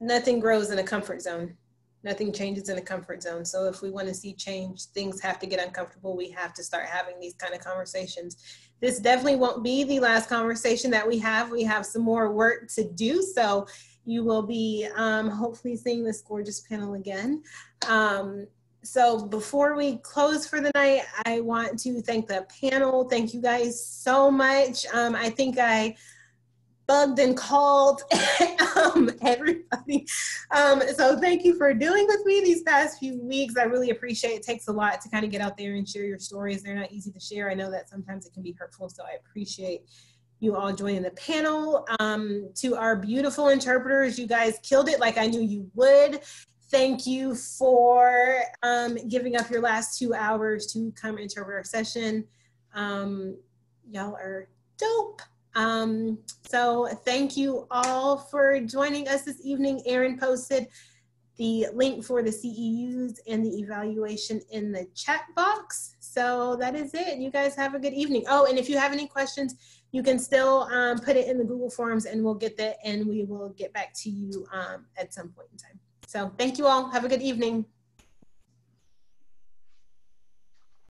Nothing grows in a comfort zone. Nothing changes in a comfort zone. So if we want to see change, things have to get uncomfortable. We have to start having these kind of conversations. This definitely won't be the last conversation that we have. We have some more work to do. So you will be hopefully seeing this gorgeous panel again. So before we close for the night, I want to thank the panel. Thank you guys so much. I think I bugged and called everybody. So thank you for dealing with me these past few weeks. I really appreciate it. It takes a lot to kind of get out there and share your stories. They're not easy to share. I know that sometimes it can be hurtful, so I appreciate you all joining the panel. To our beautiful interpreters, you guys killed it like I knew you would. Thank you for giving up your last 2 hours to come interpret our session. Y'all are dope. So thank you all for joining us this evening. Erin posted the link for the CEUs and the evaluation in the chat box. So that is it. You guys have a good evening. Oh, and if you have any questions, you can still put it in the Google Forms and we'll get that and we will get back to you at some point in time. So thank you all. Have a good evening.